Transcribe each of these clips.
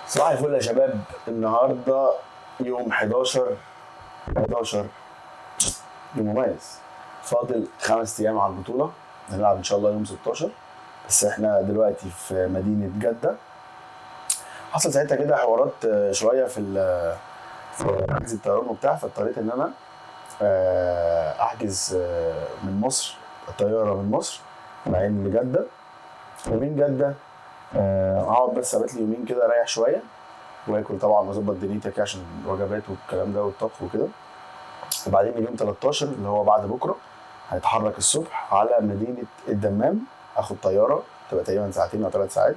صباح الفل يا شباب. النهارده يوم 11 يوم مميز. فاضل 5 ايام على البطوله، هنلعب ان شاء الله يوم 16. بس احنا دلوقتي في مدينه جده. حصل ساعتها كده حوارات شويه في حجز الطيران وبتاع، فاضطريت ان انا احجز من مصر، الطياره من مصر بعدين لجده، ومن جده اقعد بس ابات لي يومين كده اريح شويه واكل طبعا واظبط دنيتي كده عشان الوجبات والكلام ده والطبخ وكده. وبعدين اليوم 13 اللي هو بعد بكره هنتحرك الصبح على مدينه الدمام، اخد طياره تبقى تقريبا ساعتين او 3 ساعات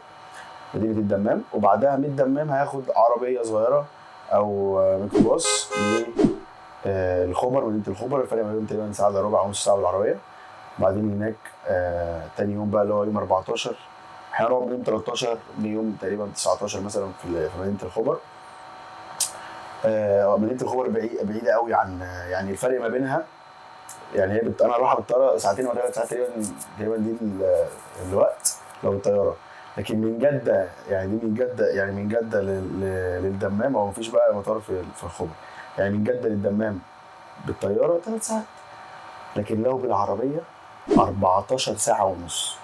مدينه الدمام، وبعدها من الدمام هاخد عربيه صغيره او ميكروباص للخبر، مدينه الخبر. الفرق ما بينهم تقريبا ساعه الا ربع او نص ساعه بالعربيه. بعدين هناك تاني يوم بقى اللي هو يوم 14 احنا هنقعد من يوم 13 ليوم تقريبا 19 مثلا في مدينه الخبر. مدينه الخبر بعيده قوي عن، يعني الفرق ما بينها، يعني هي انا رايحه بالطياره ساعتين ولا 3 ساعات تقريبا دي الوقت لو بالطياره. لكن من جده، يعني دي من جده، يعني من جده للدمام، او مفيش بقى مطار في الخبر، يعني من جده للدمام بالطياره 3 ساعات، لكن لو بالعربيه 14 ساعه ونص.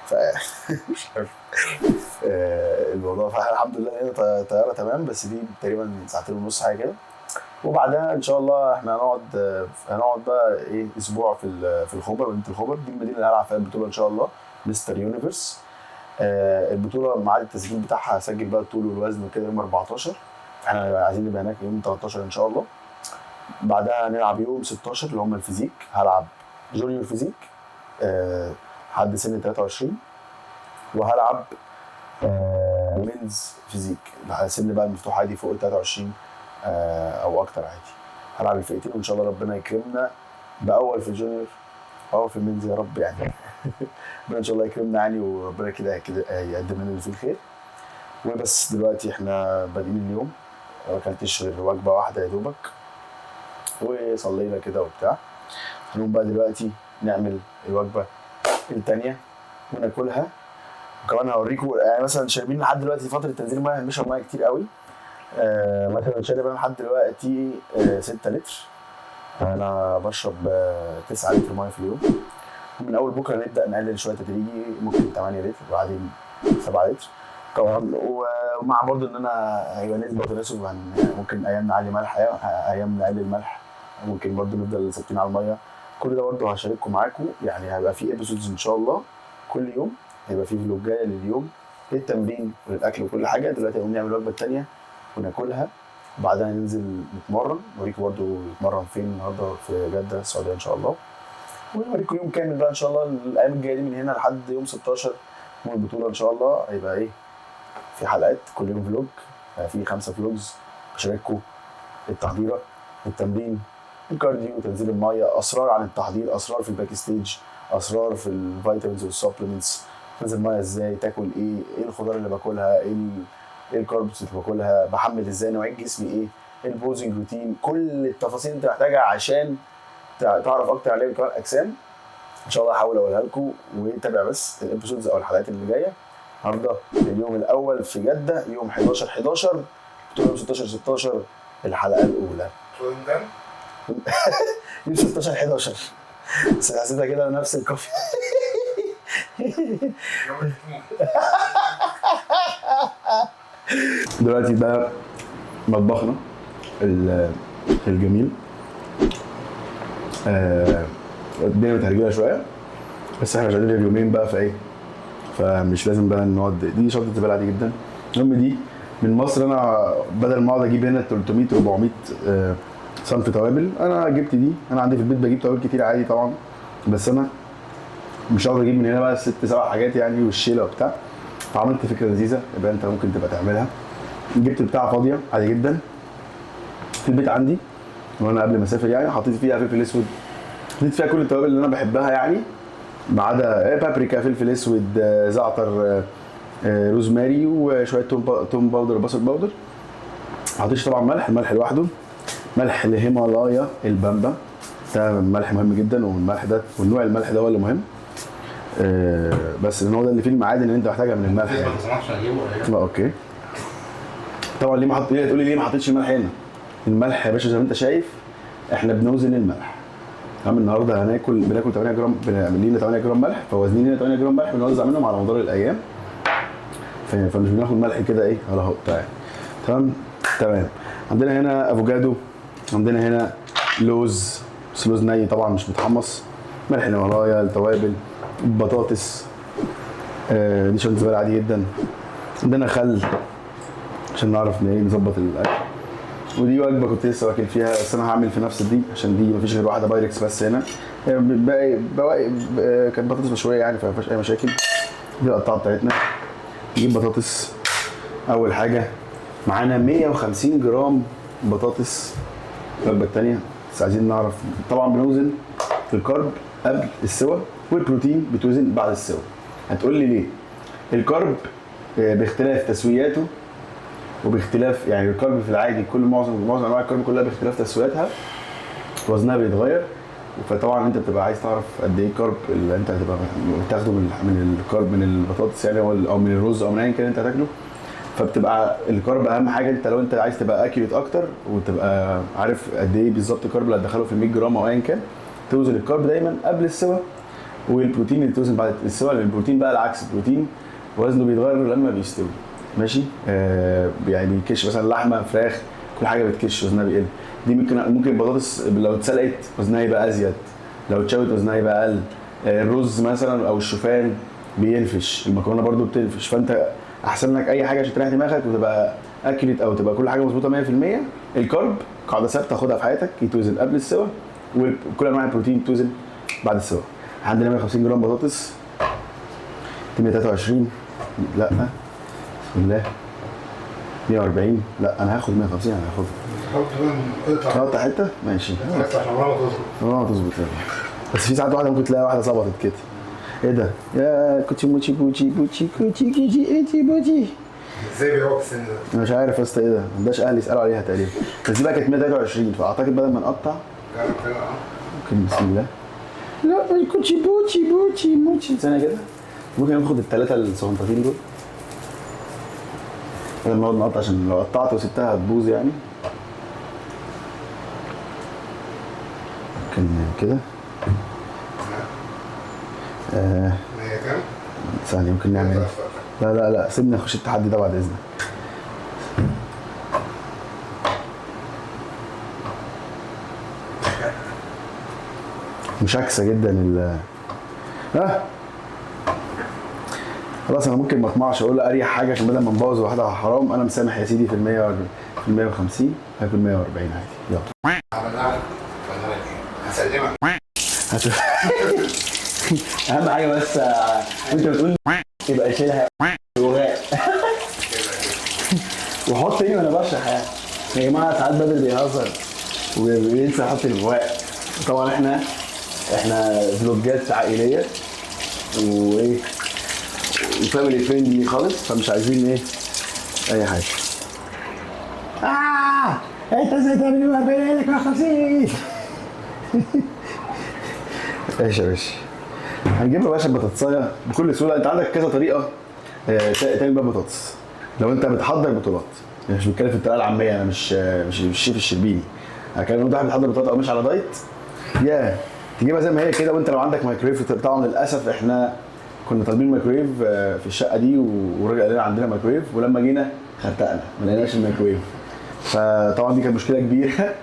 ف مش عارف الموضوع. فالحمد لله هنا طياره تمام، بس دي تقريبا ساعتين ونص حاجه كده. وبعدها ان شاء الله احنا هنقعد بقى ايه اسبوع في الخبر، مدينه الخبر دي المدينه اللي هلعب فيها البطوله ان شاء الله، مستر يونيفرس. البطوله ميعاد التسجيل بتاعها هسجل بقى الطول والوزن وكده يوم 14، فاحنا عايزين نبقى هناك يوم 13 ان شاء الله. بعدها هنلعب يوم 16 اللي هم الفيزيك، هلعب جونيور فيزيك حد سن 23، وهلعب مينز فيزيك سن بقى المفتوح عادي فوق ال 23 او اكتر عادي. هلعب الفئتين وان شاء الله ربنا يكرمنا باول في الجونيور او في المينز يا رب يعني. ربنا ان شاء الله يكرمنا يعني، وربنا كده يقدم لنا اللي فيه الخير. وبس دلوقتي احنا بادئين اليوم، ما اكلتش غير وجبه واحده يا دوبك وصلينا كده وبتاع. هنقوم بقى دلوقتي نعمل الوجبه الثانيه وناكلها. وكمان هوريكم يعني مثلا شاربين لحد دلوقتي فتره تنزيل الميه، هنشرب ميه كتير قوي. مثلا شارب انا لحد دلوقتي 6 لتر. انا بشرب 9 لتر ميه في اليوم. من اول بكره نبدا نقلل شويه تدريجي، ممكن 8 لتر وبعدين 7 لتر طبعا. ومع برضه ان انا هيبقى نسبه وتناسب، ممكن ايام نعلي ملح، ايام نقلل ملح، ممكن برضه نفضل ثابتين على الميه. كل ده برضه هشارككم معاكم، يعني هيبقى في ابيسودز ان شاء الله كل يوم، هيبقى في فلوجايه لليوم للتمرين وللاكل وكل حاجه. دلوقتي هنقوم نعمل الوجبه الثانيه وناكلها، وبعدها ننزل نتمرن، نوريكم برضه نتمرن فين النهارده في جده السعوديه ان شاء الله. ونوريكم يوم كامل بقى ان شاء الله الايام الجايه دي من هنا لحد يوم 16 يوم البطوله ان شاء الله. هيبقى ايه، في حلقات كل يوم فلوج، في 5 فلوجز بشارككم التحضيره، التمرين، الكارديو، تنزيل الميه، اسرار عن التحضير، اسرار في الباك ستيج، اسرار في الفيتامينز والسبلمنتس، تنزل الميه ازاي، تاكل ايه الخضار اللي باكلها، ايه الكاربس اللي باكلها، بحمل ازاي، نوعيه جسمي ايه، البوزنج روتين، كل التفاصيل انت محتاجها عشان تعرف اكتر على لعبه الاجسام. ان شاء الله هحاول اقولها لكم، وتابع بس الابيسودز او الحلقات اللي جايه. النهارده اليوم الاول في جده، يوم 11 بطوله يوم 16 الحلقه الاولى. يوم 16 بس حسيتها كده نفس الكوفي. دلوقتي ده مطبخنا الجميل. الدنيا متهرجله شويه، بس احنا شغالين اليومين بقى في ايه، فمش لازم بقى نقعد. دي شنطه زباله عادي جدا. المهم دي من مصر، انا بدل ما اقعد اجيب هنا 300 400 صنف توابل، انا جبت دي. انا عندي في البيت بجيب توابل كتير عادي طبعا، بس انا مش هقدر اجيب من هنا بقى 6 7 حاجات يعني والشيله وبتاع. فعملت فكره لذيذه يبقى انت ممكن تبقى تعملها. جبت بتاع فاضيه عادي جدا في البيت عندي، وانا قبل ما اسافر يعني حطيت فيها فلفل اسود، حطيت فيها كل التوابل اللي انا بحبها يعني، ما عدا بابريكا، فلفل اسود، زعتر، روزماري، وشويه توم باودر وبصل باودر. حطيتش طبعا ملح، الملح لوحده، ملح الهيمالايا البامبا، ده ملح مهم جدا، والملح ده والنوع الملح ده هو اللي مهم. بس لان هو ده اللي فيه المعادن اللي انت محتاجها من الملح يعني. اوكي. طبعا ليه تقول لي ليه ما حطيتش الملح هنا؟ الملح يا باشا زي ما انت شايف احنا بنوزن الملح. تمام. النهارده بناكل 8 جرام، بنعمل لنا 8 جرام ملح، فوازنين لنا 8 جرام ملح بنوزع منهم على مدار الايام. فمش بناخد ملح كده ايه على اهو بتاعي. تمام. عندنا هنا افوكادو، عندنا هنا لوز، بس لوز ني طبعا مش متحمص، ملح الهيمالايا، التوابل، بطاطس، دي شويه زبادي عادي جدا، عندنا خل عشان نعرف نظبط الاكل. ودي وجبه كنت لسه واكل فيها، بس انا هعمل في نفس دي عشان دي مفيش غير واحده بايركس بس هنا. بواقي كانت بطاطس مشويه يعني فمفيش اي مشاكل. دي القطعه بتاعتنا. نجيب بطاطس. اول حاجه معانا 150 جرام بطاطس. الوجبه الثانيه بس عايزين نعرف، طبعا بنوزن الكارب قبل السوا والبروتين بتوزن بعد السوا. هتقول لي ليه؟ الكارب باختلاف تسوياته وباختلاف يعني الكارب في العادي معظم انواع الكارب كلها باختلاف تسوياتها وزنها بيتغير. فطبعا انت بتبقى عايز تعرف قد ايه الكارب اللي انت هتبقى بتاخده من الكارب من البطاطس يعني او من الرز او من ايا كان انت هتاكله. فبتبقى الكارب اهم حاجه. انت لو انت عايز تبقى اكيوريت اكتر وتبقى عارف قد ايه بالظبط الكارب اللي هتدخله في ال 100 جرام او ايا كان، توزن الكارب دايما قبل السوا والبروتين اللي توزن بعد السوا. لان البروتين بقى العكس، البروتين وزنه بيتغير لما بيستوي. ماشي. يعني بيكش مثلا لحمه فراخ كل حاجه بتكش وزنها بيقل. دي ممكن البطاطس لو اتسلقت وزنها يبقى ازيد، لو اتشوت وزنها يبقى اقل. الرز مثلا او الشوفان بينفش، المكرونه برده بتنفش. فانت احسن لك اي حاجه عشان تريح دماغك وتبقى اكيوريت او تبقى كل حاجه مظبوطه 100%. الكارب قاعده ثابته خدها في حياتك، يتوزن قبل السوا، وكل انواع البروتين توزن بعد السوا. عندنا 150 جرام بطاطس، 123 لا بسم الله، 140 لا انا هاخد 150 انا هاخدها. قطع حته ماشي عشان عمرها ما تظبط. بس في ساعات واحده ممكن تلاقي واحده ظبطت كده. ايه ده؟ يا كوتشي موتشي بوتشي بوتشي كوتشي كوتشي ايتي بوتشي. ازاي بيقعد في السن ده؟ انا مش عارف يا اسطى ايه ده، ما عندهاش اهل يسالوا عليها تقريبا. بس دي بقى كانت 123 فاعتقد بدل ما نقطع ممكن بسم الله. لا كوتشي بوتشي بوتشي موتشي ثانيه كده. ممكن ناخد الثلاثه الصغنطتين دول بدل ما نقعد نقطع، عشان لو قطعت وسبتها هتبوظ يعني. ممكن كده. هي كام؟ ثانية ممكن نعمل ايه؟ لا سيبني اخش التحدي ده بعد اذنك. مشاكسة جدا خلاص انا ممكن ما اطمعش اقول اريح حاجه عشان بدل ما نبوظ واحده حرام. انا مسامح يا سيدي في ال 150 هاكل 140 عادي. يلا عملنا لك هسلمك. اهم حاجه بس انت بتقول يبقى شيلها وغاء وحط ايه وانا بشرح يعني. يا جماعه ساعات بدر بيهزر وبينسى يحط الغواء. طبعا احنا فلوجات عائليه وايه وفاميلي فريندلي خالص، فمش عايزين ايه اي حاجه. انت ازاي تعمل 40 لك 50؟ ايش يا باشا؟ هنجيب يا باشا البطاطسايه بكل سهوله. انت عندك كذا طريقه تعمل بيها بطاطس لو انت بتحضر بطولات. يعني مش بتكلم في الطريقه العاميه، انا مش الشيف الشربيني. انا كان لو انت بتحضر بطاطا او مش على دايت تجيبها زي ما هي كده. وانت لو عندك مايكرويف، طبعا للاسف احنا كنا طالبين مايكرويف في الشقه دي والراجل قال لنا عندنا مايكرويف، ولما جينا خرتقنا ما لقيناش المايكرويف. فطبعا دي كانت مشكله كبيره.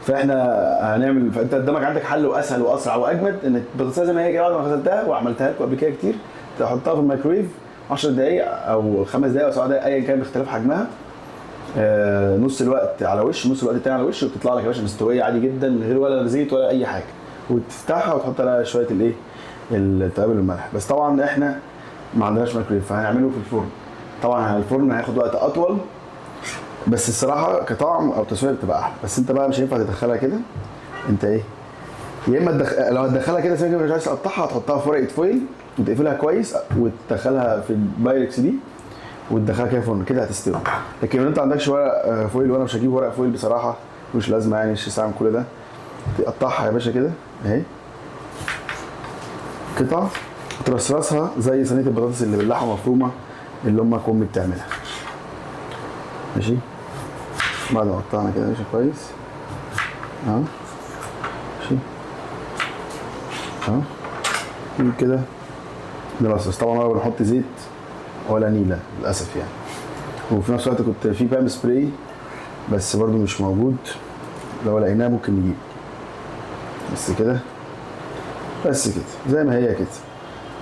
فاحنا هنعمل، فانت قدامك عندك حل واسهل واسرع واجمد انك البطاطس زي ما هي كده بعد ما غسلتها وعملتها لكم قبل كده كتير، تحطها في الميكرويف 10 دقائق او 5 دقائق او 7 دقائق ايا كان باختلاف حجمها. نص الوقت على وش، نص الوقت التاني على وش، وبتطلع لك يا باشا مستويه عادي جدا من غير ولا زيت ولا اي حاجه. وتفتحها وتحط عليها شويه الايه التوابل والملح. بس طبعا احنا ما عندناش ميكرويف فهنعمله في الفرن. طبعا الفرن هياخد وقت اطول، بس الصراحه كطعم او تسويه بتبقى احلى. بس انت بقى مش هينفع تدخلها كده. انت ايه يا اما لو هتدخلها كده سيبك مش عايز تقطعها، هتحطها في ورقه فويل وتقفلها كويس وتدخلها في البايركس دي وتدخلها كده فرن كده هتستوي. لكن لو انت ما عندكش ورق فويل، وانا مش هجيب ورق فويل بصراحه، مش لازمه يعني مش هستعمل كل ده. تقطعها يا باشا كده اهي قطع وترصرصها زي صينيه البطاطس اللي باللحمه مفرومه اللي امك وامي بتعملها. ماشي بعد ما قطعنا كده ماشي كويس اهو ماشي اهو كده نرصص. طبعا ولا بنحط زيت ولا نيله للاسف يعني. وفي نفس الوقت كنت في بام سبراي بس برضو مش موجود، لو لقيناه ممكن نجيب. بس كده بس كده زي ما هي كده.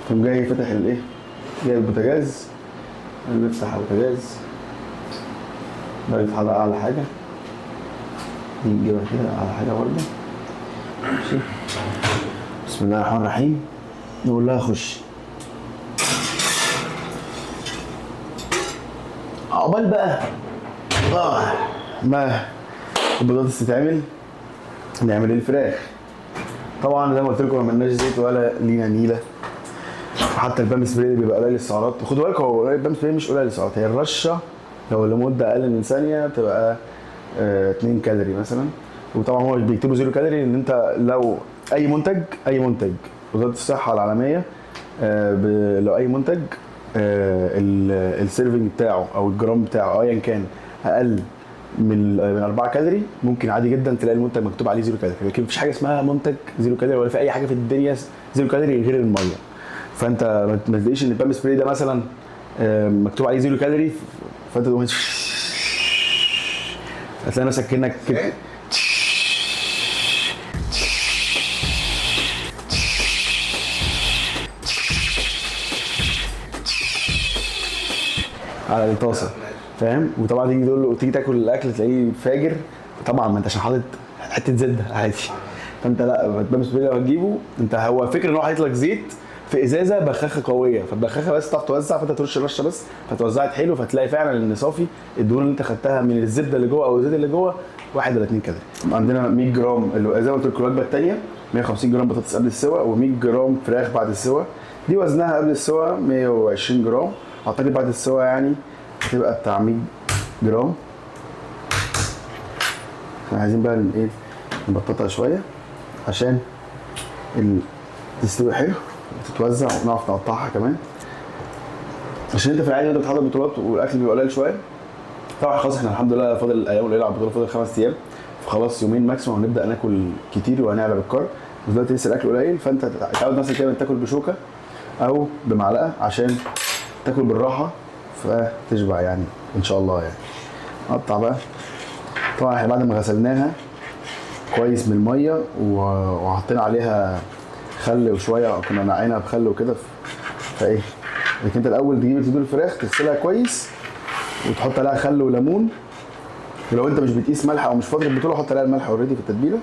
تقوم جاي فاتح الايه، جايب البوتاجاز، نفتح البوتاجاز درجة حرارة أعلى حاجة، نجيبها كده أعلى حاجة برضه ماشي. بسم الله الرحمن الرحيم. نقول لها خش. عقبال بقى ما البطاطس تتعمل نعمل الفراخ. طبعا زي ما قلت لكم ما عملناش زيت ولا لينا نيله، حتى البام سبراي اللي بيبقى قليل السعرات. خدوا بالكم هو البام سبراي مش قليل السعرات، هي الرشه لو لمده اقل من ثانيه بتبقى 2 كالوري مثلا. وطبعا هو بيكتبوا 0 كالوري ان انت لو اي منتج وزاره الصحه العالميه لو اي منتج السيرفنج بتاعه او الجرام بتاعه ايا كان اقل من 4 كالوري ممكن عادي جدا تلاقي المنتج مكتوب عليه 0 كالوري. لكن مفيش حاجه اسمها منتج 0 كالوري ولا في اي حاجه في الدنيا 0 كالوري غير الميه. فانت ما تلاقيش ان البام سبراي ده مثلا مكتوب عليه 0 كالوري فانت تقوم هتلاقي نفسك كانك كده على الطاسه فاهم. وطبعا تيجي تقول له تيجي تاكل الاكل تلاقيه فاجر، طبعا ما انت عشان حاطط حته زبده عادي. فانت لا البام سبراي لو هتجيبه انت هو فكره ان هو حاطط لك زيت في ازازه بخاخه قويه، فالبخاخه بس تعرف توزع، فانت ترش رشه بس فتوزعت حلو، فتلاقي فعلا ان صافي الدهون اللي انت خدتها من الزبده اللي جوه او الزيت اللي جوه 1 ولا 2 كالوري. عندنا 100 جرام اللي زي ما قلت لكم الوجبه الثانيه 150 جرام بطاطس قبل السوا و100 جرام فراخ بعد السوا. دي وزنها قبل السوا 120 جرام، اعتقد بعد السوا يعني هتبقى بتاع 100 جرام. احنا عايزين بقى ايه نبططها شويه عشان تستوي حلو وتتوزع ونعرف نقطعها كمان، عشان انت في العادي انت بتحضر بطولات والاكل بيبقى قليل شويه. طبعا خلاص احنا الحمد لله فاضل الايام قليله على البطوله، فاضل 5 ايام، فخلاص يومين ماكسيموم هنبدا ناكل كتير وهنعلى بالكارب. ودلوقتي لسه الاكل قليل، فانت تعود نفسك كده تاكل بشوكه او بمعلقه عشان تاكل بالراحه فتشبع يعني ان شاء الله يعني. نقطع بقى. طبعا احنا بعد ما غسلناها كويس من الميه وحطينا عليها خل وشويه او كنا نقعينها بخل وكده فايه، لكن انت الاول تجيب صدور الفراخ تغسلها كويس وتحط عليها خل وليمون، ولو انت مش بتقيس ملح او مش فاضي البطوله حط عليها الملح اوريدي في التتبيله.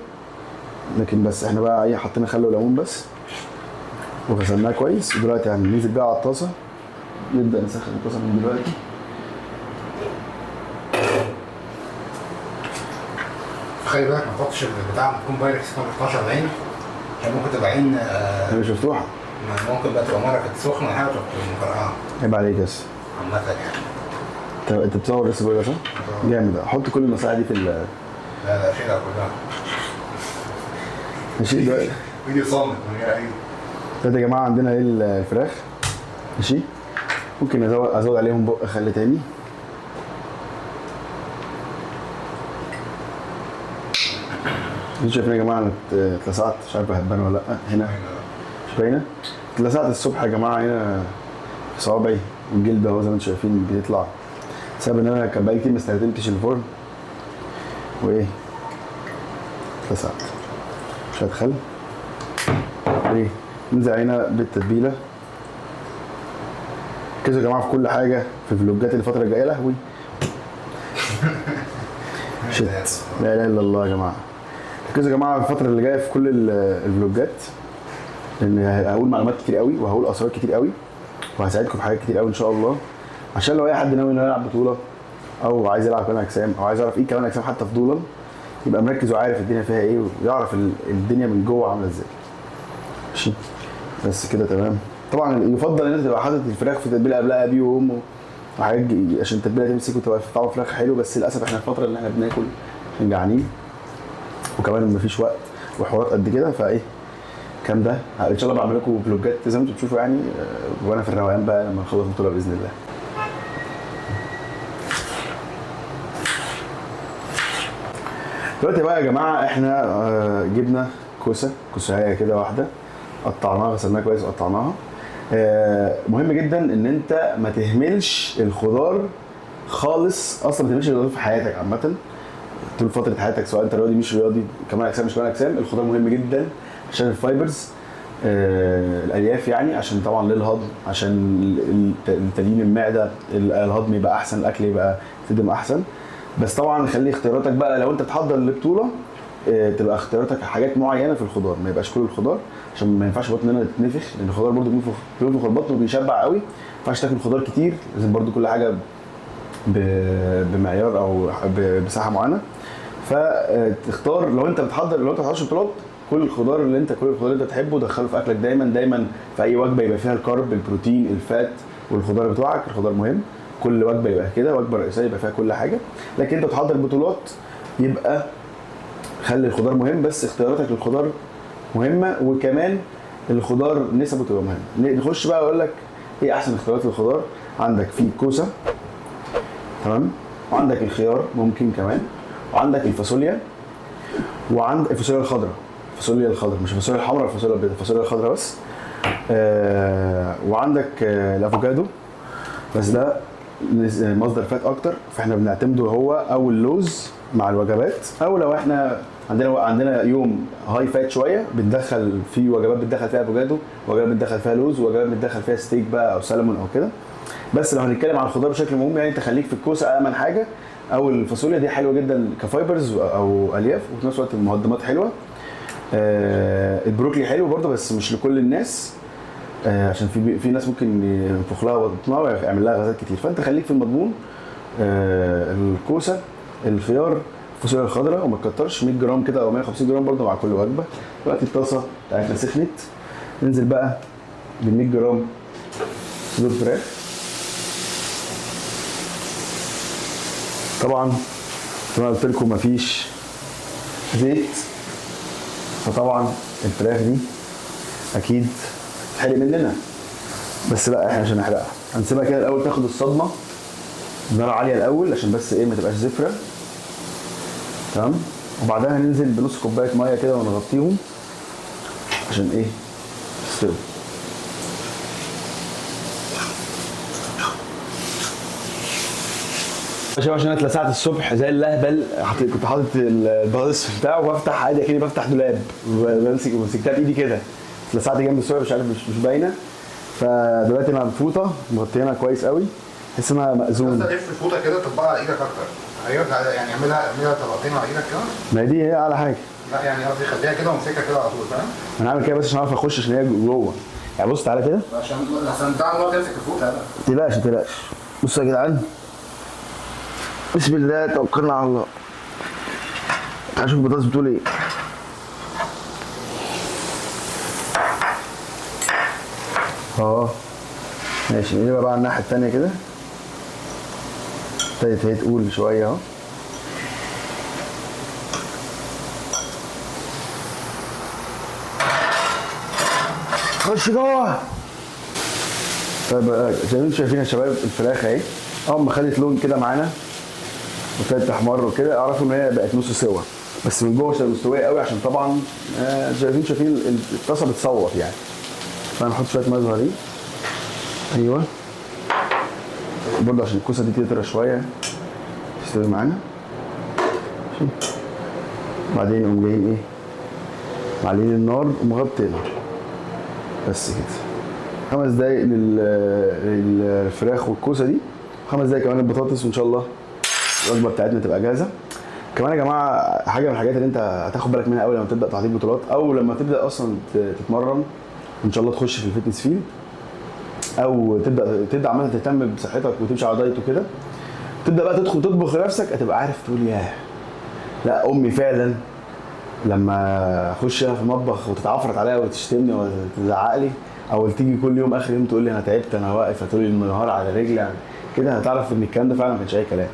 لكن بس احنا بقى ايه حطينا خل وليمون بس وغسلناها كويس. ودلوقتي هننزل بقى على الطاسه، نبدا نسخن الطاسه من دلوقتي. خلي بالك ما تحطش البتاع تكون بايركس 15 عين عشان ممكن تبقى عين هي مش مفتوحه، ممكن بقى تبقى مره كانت سخنه ولا حاجه تبقى مفرقعه. عيب عليك بس عامه يعني. طب انت بتصور لسه بقول لك صح؟ جامد. حط كل النصائح دي في لا لا شيلها كلها. ماشي دلوقتي فيديو صامت من غير اي. دلوقتي يا جماعه عندنا ايه الفراخ ماشي. ممكن ازود عليهم بق خل تاني. انتوا شايفين يا جماعه انا اتلسعت، مش عارف هتبان ولا لا هنا مش باينه. اتلسعت الصبح يا جماعه هنا في صوابعي والجلد اهو زي ما انتم شايفين بيطلع بسبب ان انا كان بقالي كتير ما استخدمتش الفرن وايه اتلسعت. شويه خل ايه ننزل علينا بالتتبيله. ركزوا يا جماعه في كل حاجه في فلوجات الفتره الجايه. لهوي شت لا اله الا الله يا جماعه. ركزوا يا جماعه الفتره اللي جايه في كل الفلوجات، لان هقول معلومات كتير قوي وهقول اسرار كتير قوي وهساعدكم في حاجات كتير قوي ان شاء الله. عشان لو اي حد ناوي انه يلعب بطوله او عايز يلعب كمان اجسام او عايز يعرف ايه كمان اجسام حتى فضولا يبقى مركز وعارف الدنيا فيها ايه ويعرف الدنيا من جوه عامله ازاي. ماشي بس كده تمام. طبعا يفضل ان انت تبقى حاطط الفراخ في تتبيله قبلها بيوم وحاجات عشان التتبيله تمسك وتبقى في طعم فراخ حلو. بس للاسف احنا الفتره اللي احنا بناكل احنا جعانين وكمان مفيش وقت وحوارات قد كده فايه كام ده ان شاء الله بعمل لكم فلوجات زي ما انتم بتشوفوا يعني وانا في الروقان بقى لما نخلص البطوله باذن الله. دلوقتي بقى يا جماعه احنا جبنا كوسايه كده واحده، قطعناها غسلناها كويس وقطعناها. مهم جدا ان انت ما تهملش الخضار خالص، اصلا ما تهملش الخضار في حياتك عامه طول فتره حياتك، سواء انت رياضي مش رياضي، كمان اجسام مش كمان اجسام. الخضار مهم جدا عشان الفايبرز، الالياف يعني، عشان طبعا للهضم، عشان تليين المعده، الهضم يبقى احسن، الاكل يبقى تهضم احسن. بس طبعا خلي اختياراتك بقى لو انت بتحضر لبطوله تبقى اختياراتك حاجات معينه في الخضار، ما يبقاش كل الخضار، عشان ما ينفعش بطننا تتنفخ، لان الخضار برده بينفخ البطن وبيشبع قوي. ما ينفعش تاكل خضار كتير، لازم برده كل حاجه بمعيار او بمساحه معينه. فتختار لو انت بتحضرش بطولات، كل الخضار اللي انت تحبه دخله في اكلك دايما دايما، في اي وجبه يبقى فيها الكارب، البروتين، الفات والخضار بتوعك. الخضار مهم، كل وجبه يبقى كده، وجبه رئيسيه يبقى فيها كل حاجه. لكن انت بتحضر بطولات يبقى خلي الخضار مهم، بس اختياراتك للخضار مهمه، وكمان الخضار نسبه تبقى مهمه. نخش بقى اقول لك ايه احسن اختيارات للخضار. عندك في كوسه، تمام، وعندك الخيار ممكن كمان، وعندك الفاصوليا، وعندك الفاصوليا الخضراء، مش الفاصوليا الحمراء، الفاصوليا البيضاء، الفاصوليا الخضراء بس. وعندك الافوكادو، بس ده مصدر فات اكتر، فاحنا بنعتمده هو او اللوز مع الوجبات، او لو احنا عندنا يوم هاي فات شويه بندخل فيه وجبات، بندخل فيها افوكادو، وجبات بندخل فيها لوز، وجبات بندخل فيها ستيك بقى او سلمون او كده. بس لو هنتكلم عن الخضار بشكل مهم يعني، انت خليك في الكوسه امن حاجه، او الفاصوليا دي حلوه جدا كفايبرز او الياف، وفي نفس الوقت المقدمات حلوه. البروكلي حلو برضه بس مش لكل الناس، عشان في ناس ممكن ينفخ لها بطنها ويعمل لها غازات كتير، فانت خليك في المضمون. الكوسه، الخيار، الفاصوليا الخضراء، وما تكترش، 100 جرام كده او 150 جرام برضه مع كل وجبه. دلوقتي الطاسه بتاعتنا سخنت، ننزل بقى بال 100 جرام صدور فراخ. طبعا زي ما قلت لكم مفيش زيت، فطبعا الفراخ دي اكيد تتحرق مننا، بس لا احنا مش هنحرقها، هنسيبها كده الاول تاخد الصدمه بنار عاليه الاول، عشان بس ايه ما تبقاش زفره، تمام. وبعدها هننزل بنص كوبايه ميه كده ونغطيهم عشان ايه تستوي. عشان انا اتلسعت الصبح زي اللهبل، كنت حاطط البطاطس بتاعه وبفتح عادي اكني بفتح دولاب، مسكتها بايدي كده، اتلسعت جنب الصبح مش عارف مش باينه. فدلوقتي انا الفوطه مغطينها كويس قوي، تحس انها مأذون. انت تلف الفوطه كده تطبقها على ايدك اكتر، هيرجع يعني اعملها طبقتين على ايدك كده. ما هي دي هي اعلى حاجه. لا يعني قصدي خليها كده وامسكها كده على طول، فاهم؟ انا عامل كده بس عشان اعرف اخش، عشان هي جوه يعني. بص تعالى كده عشان تعرف بقى تمسك الفوطه. ما تقلقش. بصوا يا جدعان، بسم الله توكلنا على الله. تعالوا نشوف البطاطس بتقول ايه. ماشي، نقلبها بقى على الناحيه التانيه كده. ابتدت هي تقول شويه اهو. خش جوه. طيب زي ما انتم شايفين يا شباب، الفراخ اهي اما خدت لون كده معانا وابتدت تحمر وكده، اعرفوا ان هي بقت نص سوا، بس من جوه مش مستويه قوي، عشان طبعا شايفين الطاسه بتصوت يعني. فهنحط شويه ميه صغيرين، ايوه، برضه عشان الكوسه دي تطرى شويه تستوي معانا. بعدين نقوم جايين ايه، معلين النار ومغطينها بس كده. 5 دقايق للفراخ والكوسه دي، 5 دقايق كمان البطاطس، وان شاء الله الوجبه بتاعتنا تبقى جاهزه. كمان يا جماعه حاجه من الحاجات اللي انت هتاخد بالك منها قوي لما تبدا تحضير بطولات، او لما تبدا اصلا تتمرن ان شاء الله تخش في الفتنس فيلد، او تبدا عمال تهتم بصحتك وتمشي على دايت وكده، تبدا بقى تدخل تطبخ لنفسك، هتبقى عارف تقول ياه، لا امي فعلا لما اخش في المطبخ وتتعفرت عليا وتشتمني وتزعق لي، او تيجي كل يوم اخر يوم تقول لي انا تعبت انا واقفه طول النهار على رجلي يعني كده، هتعرف ان الكلام ده فعلا ما كانش اي كلام.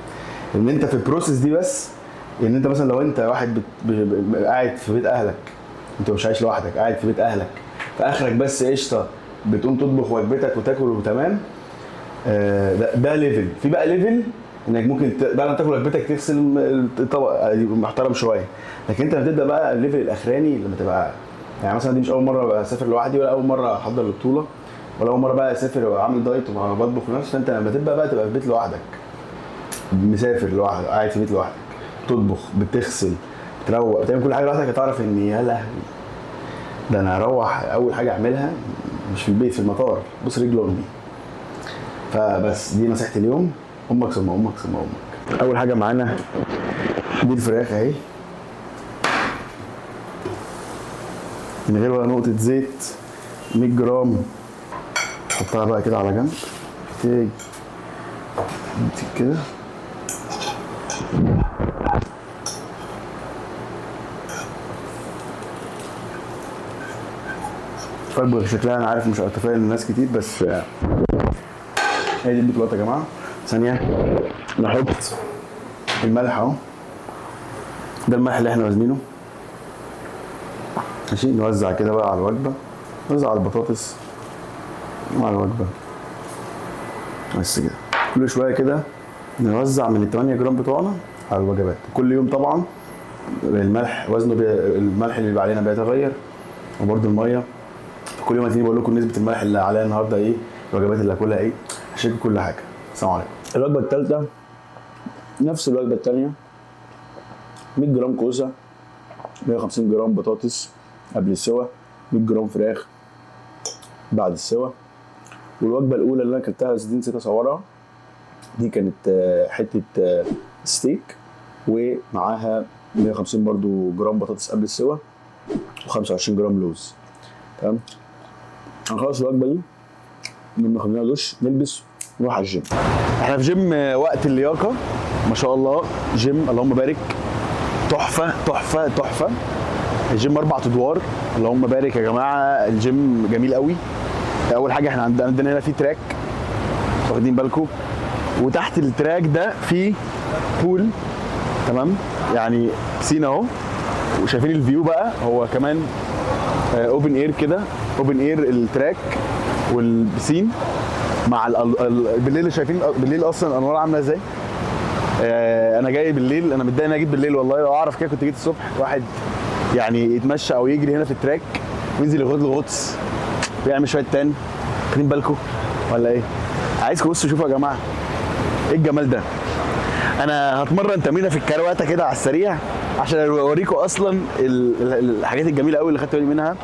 ان انت في البروسيس دي، بس ان انت مثلا لو انت واحد قاعد في بيت اهلك، انت مش عايش لوحدك، قاعد في بيت اهلك، فاخرك بس قشطه بتقوم تطبخ وجبتك وتاكل وتمام، ده ليفل. في بقى ليفل انك ممكن بعد ما تاكل وجبتك تغسل الطبق يبقى محترم شويه. لكن انت هتبدا بقى الليفل الاخراني لما تبقى يعني مثلا دي مش اول مره اسافر لوحدي، ولا اول مره احضر البطوله، ولا اول مره بقى اسافر واعمل دايت وبطبخ لنفسي. فانت لما تبقى بقى تبقى في بيت لوحدك، مسافر لوحدك، قاعد في بيت لوحدك، بتطبخ، بتغسل، بتروق، بتعمل كل حاجه لوحدك، هتعرف ان يا لهوي ده انا هروح اول حاجه اعملها مش في البيت، في المطار، بص رجل امي. فبس دي نصيحه اليوم، امك ثم امك ثم امك. اول حاجه معانا دي الفراخ اهي، من غير ولا نقطه زيت، 100 جرام. حطها بقى كده على جنب، تيجي كده وجبه شكلها انا عارف مش هتفاجئ الناس كتير، بس هي دي البطولات يا جماعه. ثانيه نحط الملح اهو، ده الملح اللي احنا وزنينه ماشي. نوزع كده بقى على الوجبه، نوزع على البطاطس وعلى الوجبه بس كده. كل شويه كده نوزع من ال 8 جرام بتوعنا على الوجبات. كل يوم طبعا الملح وزنه الملح اللي بيبقى علينا بيتغير، وبرده الميه. كل يوم هتيجي بقول لكم نسبه الملح اللي عليها النهارده ايه، الوجبات اللي هاكلها ايه، هشيك كل حاجه. السلام عليكم. الوجبه الثالثه نفس الوجبه الثانيه، 100 جرام كوسه، 150 جرام بطاطس قبل السوا، 100 جرام فراخ بعد السوا. والوجبه الاولى اللي انا اكلتها دي نسيت اصورها، دي كانت حته ستيك ومعاها 150 برضو جرام بطاطس قبل السوا و25 جرام لوز. تمام، هنخلص الوجبه دي لما خدنا دش نلبس نروح على الجيم. احنا في جيم وقت اللياقه ما شاء الله، جيم اللهم بارك، تحفه تحفه تحفه. الجيم 4 ادوار، اللهم بارك يا جماعه. الجيم جميل قوي. اول حاجه احنا عندنا هنا في تراك، واخدين بالكم، وتحت التراك ده في بول، تمام، يعني بسين اهو، وشايفين الفيو بقى، هو كمان اوبن اير كده، اوبن اير التراك والبسين مع بالليل. شايفين بالليل اصلا الانوار عامله ازاي. انا جاي بالليل، انا متضايق ان اجيب بالليل والله، لو اعرف كده كنت جيت الصبح. واحد يعني يتمشى او يجري هنا في التراك وينزل ياخد له غطس ويعمل شويه تان، واخدين بالكم ولا ايه؟ عايزكم بصوا شوفوا يا جماعه ايه الجمال ده. انا هتمرن تمرينه في الكروته كده على السريع عشان اوريكم اصلا الحاجات الجميله قوي اللي خدت بالي منها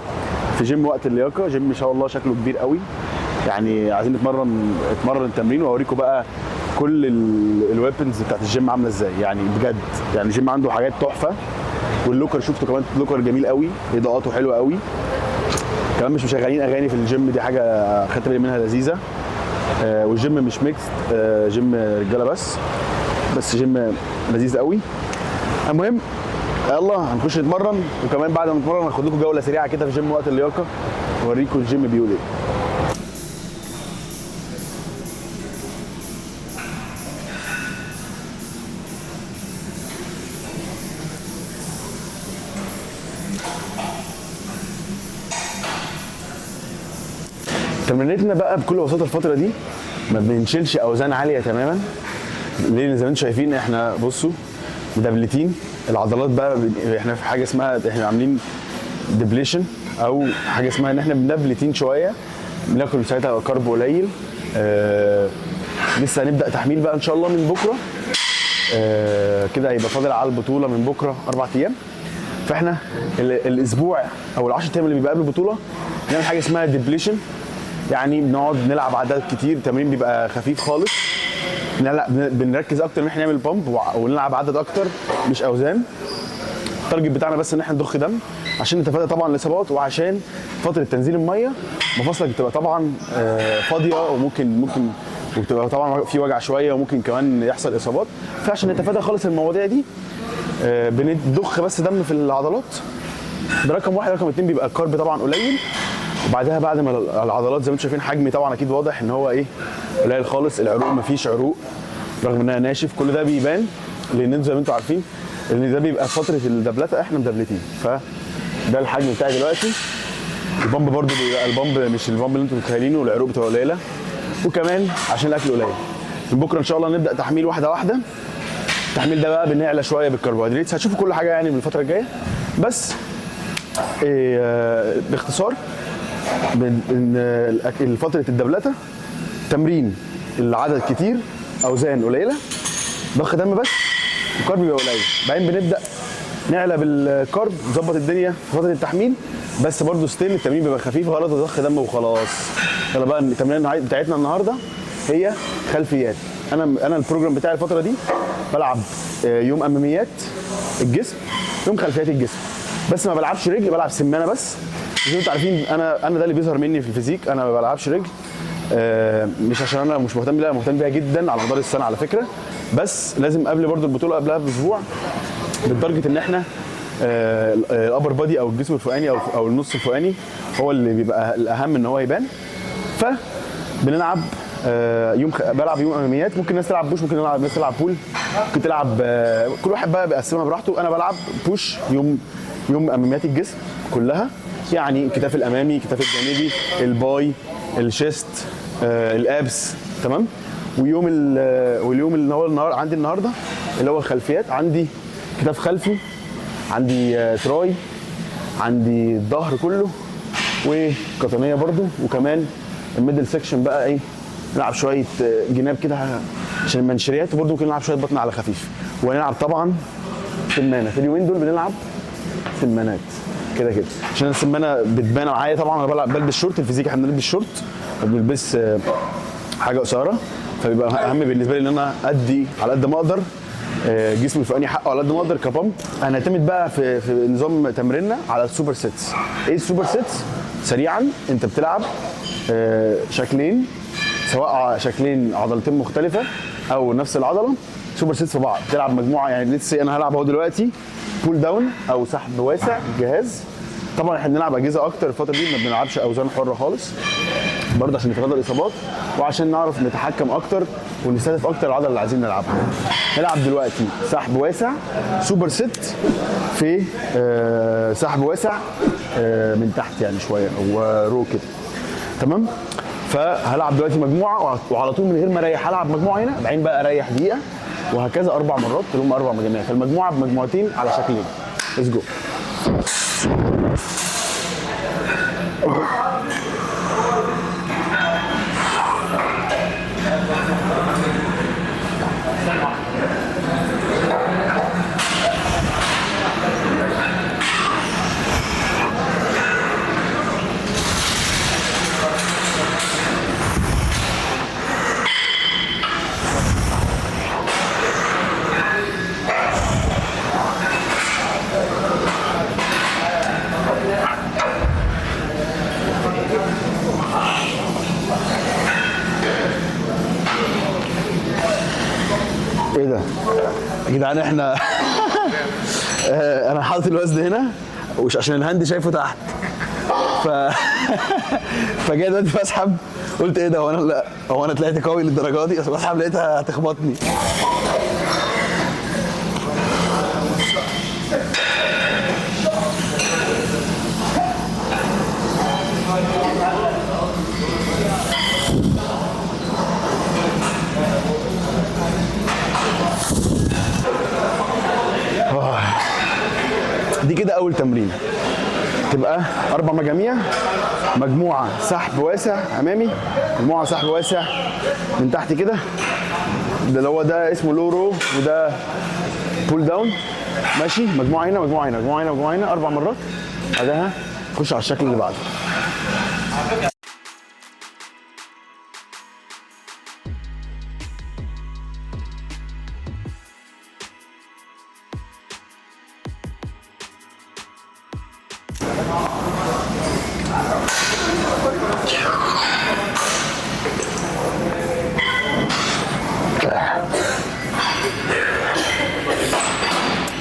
في جيم وقت اللياقه. جيم ما شاء الله شكله كبير قوي، يعني عايزين نتمرن تمرين واوريكم بقى كل الويبنز بتاعت الجيم عامله ازاي. يعني بجد يعني الجيم عنده حاجات تحفه، واللوكر شفته كمان، لوكر جميل قوي، اضاءاته حلوه قوي، كمان مش مشغلين اغاني في الجيم، دي حاجه خدت بالي منها لذيذه. والجيم مش ميكس، جيم رجاله بس جيم لذيذ قوي. المهم يلا هنخش نتمرن، وكمان بعد ما نتمرن هاخد لكم جوله سريعه كده في جيم وقت اللياقه واوريكم الجيم بيقول ايه. تمرينتنا بقى بكل بساطه الفتره دي ما بنشيلش اوزان عاليه تماما. ليه؟ زي ما انتم شايفين احنا بصوا مدبلتين العضلات بقى. احنا في حاجه اسمها، احنا عاملين ديبليشن او حاجه اسمها ان احنا مدبلتين شويه، بناكل ساعتها كارب قليل. لسه هنبدا تحميل بقى ان شاء الله من بكره. كده هيبقى فاضل على البطوله من بكره 4 ايام. فاحنا الاسبوع او ال10 ايام اللي بيبقى قبل البطوله نعمل حاجه اسمها ديبليشن، يعني بنقعد نلعب عدد كتير، التمرين بيبقى خفيف خالص، بنركز اكتر ان احنا نعمل بامب ونلعب عدد اكتر مش اوزان. التارجت بتاعنا بس ان احنا نضخ دم عشان نتفادى طبعا الاصابات، وعشان فتره تنزيل الميه مفاصلك بتبقى طبعا فاضيه، وممكن وبتبقى طبعا في وجع شويه، وممكن كمان يحصل اصابات. فعشان نتفادى خالص المواضيع دي بنضخ بس دم في العضلات. ده رقم واحد. رقم اتنين بيبقى الكارب طبعا قليل، وبعدها بعد ما العضلات زي ما انتم شايفين حجمي طبعا اكيد واضح ان هو ايه قليل خالص. العروق مفيش عروق رغم انها ناشف، كل ده بيبان لان انتوا زي ما انتم عارفين ان ده بيبقى فتره الدبلته، احنا مدبلتين. فده الحجم بتاعي دلوقتي. البامب برده بيبقى البامب مش البامب اللي انتم متخيلينه، والعروق بتبقى قليله، وكمان عشان الاكل قليل. من بكره ان شاء الله نبدا تحميل واحده واحده. التحميل ده بقى بنعلى شويه بالكربوهيدرات، هتشوفوا كل حاجه يعني من الفتره الجايه. بس باختصار فتره الدبلته تمرين العدد كتير، اوزان قليله، ضخ دم بس، الكارب بيبقى قليل. بعدين بنبدا نعلى بالكارب، نظبط الدنيا في فتره التحميل، بس برضه ستيل التمرين بيبقى خفيف غلط ضخ دم وخلاص. يلا بقى التمرين بتاعتنا النهارده هي خلفيات. انا البروجرام بتاعي الفتره دي بلعب يوم اماميات الجسم، يوم خلفيات الجسم، بس ما بلعبش رجل، بلعب سمانه بس. زي ما انتوا عارفين انا ده اللي بيظهر مني في الفيزيك، انا ما بلعبش رجل. مش عشان انا مش مهتم بيها، مهتم بيها جدا على مدار السنه على فكره، بس لازم قبل برضو البطوله قبلها باسبوع، لدرجه ان احنا الابر بادي او الجسم الفوقاني او النص الفوقاني هو اللي بيبقى الاهم ان هو يبان. فبنلعب بلعب يوم اماميات، ممكن الناس تلعب بوش، ممكن الناس تلعب بول، ممكن تلعب كل واحد بقى بيقسمها براحته. انا بلعب بوش يوم اماميات الجسم كلها، يعني الكتاف الامامي، الكتاف الجانبي، الباي، الشيست، الابس، تمام. واليوم اللي هو عندي النهارده اللي هو الخلفيات، عندي كتاف خلفي، عندي تراي، عندي الظهر كله، وقطنيه برضو، وكمان الميدل سيكشن بقى ايه، نلعب شويه جناب كده عشان المنشريات، وبرضو ممكن نلعب شويه بطن على خفيف، ونلعب طبعا سمانه. في اليومين دول بنلعب سمانات كده عشان السمانه بتبان معايا. طبعا انا بلبس شورت، الفيزيك احنا بنلبس شورت، ما بنلبس حاجه قصيره، فبيبقى اهم بالنسبه لي ان انا ادي على قد ما اقدر جسمي الفوقاني حقه على قد ما اقدر كبامب. هنعتمد بقى في نظام تمريننا على السوبر سيتس. ايه السوبر سيتس؟ سريعا انت بتلعب شكلين، سواء شكلين عضلتين مختلفه او نفس العضله، سوبر سيتس في بعض. بتلعب مجموعه، يعني لسه انا هلعب اهو دلوقتي بول داون او سحب واسع الجهاز. طبعا احنا بنلعب اجهزه اكتر الفتره دي، ما بنلعبش اوزان حره خالص، برضه عشان نتفادى الاصابات وعشان نعرف نتحكم اكتر ونستهدف اكتر العضله اللي عايزين نلعبها. نلعب دلوقتي سحب واسع سوبر ست في سحب واسع من تحت يعني شويه، او رو كده، تمام. فهلعب دلوقتي مجموعه، وعلى طول من غير ما اريح هلعب مجموعه هنا، بعدين بقى اريح دقيقه، وهكذا 4 مرات اللي هم 4 مجاميع. فالمجموعه بمجموعتين على شكلين. ليتس جو. ايه ده يا جدعان؟ احنا انا حاطط الوزن هنا ومش عشان الهاند شايفه تحت، فجاي دلوقتي بسحب، قلت ايه ده، هو انا طلعت قوي للدرجه دي؟ اصل بسحب لقيتها هتخبطني. دي كده اول تمرين، تبقى 4 مجاميع، مجموعه سحب واسع امامي، مجموعه سحب واسع من تحت كده، ده اللي هو ده اسمه لو رو، وده بول داون، ماشي. مجموعه هنا، مجموعه هنا، مجموعه هنا، مجموعه هنا، 4 مرات. بعدها نخش على الشكل اللي بعده.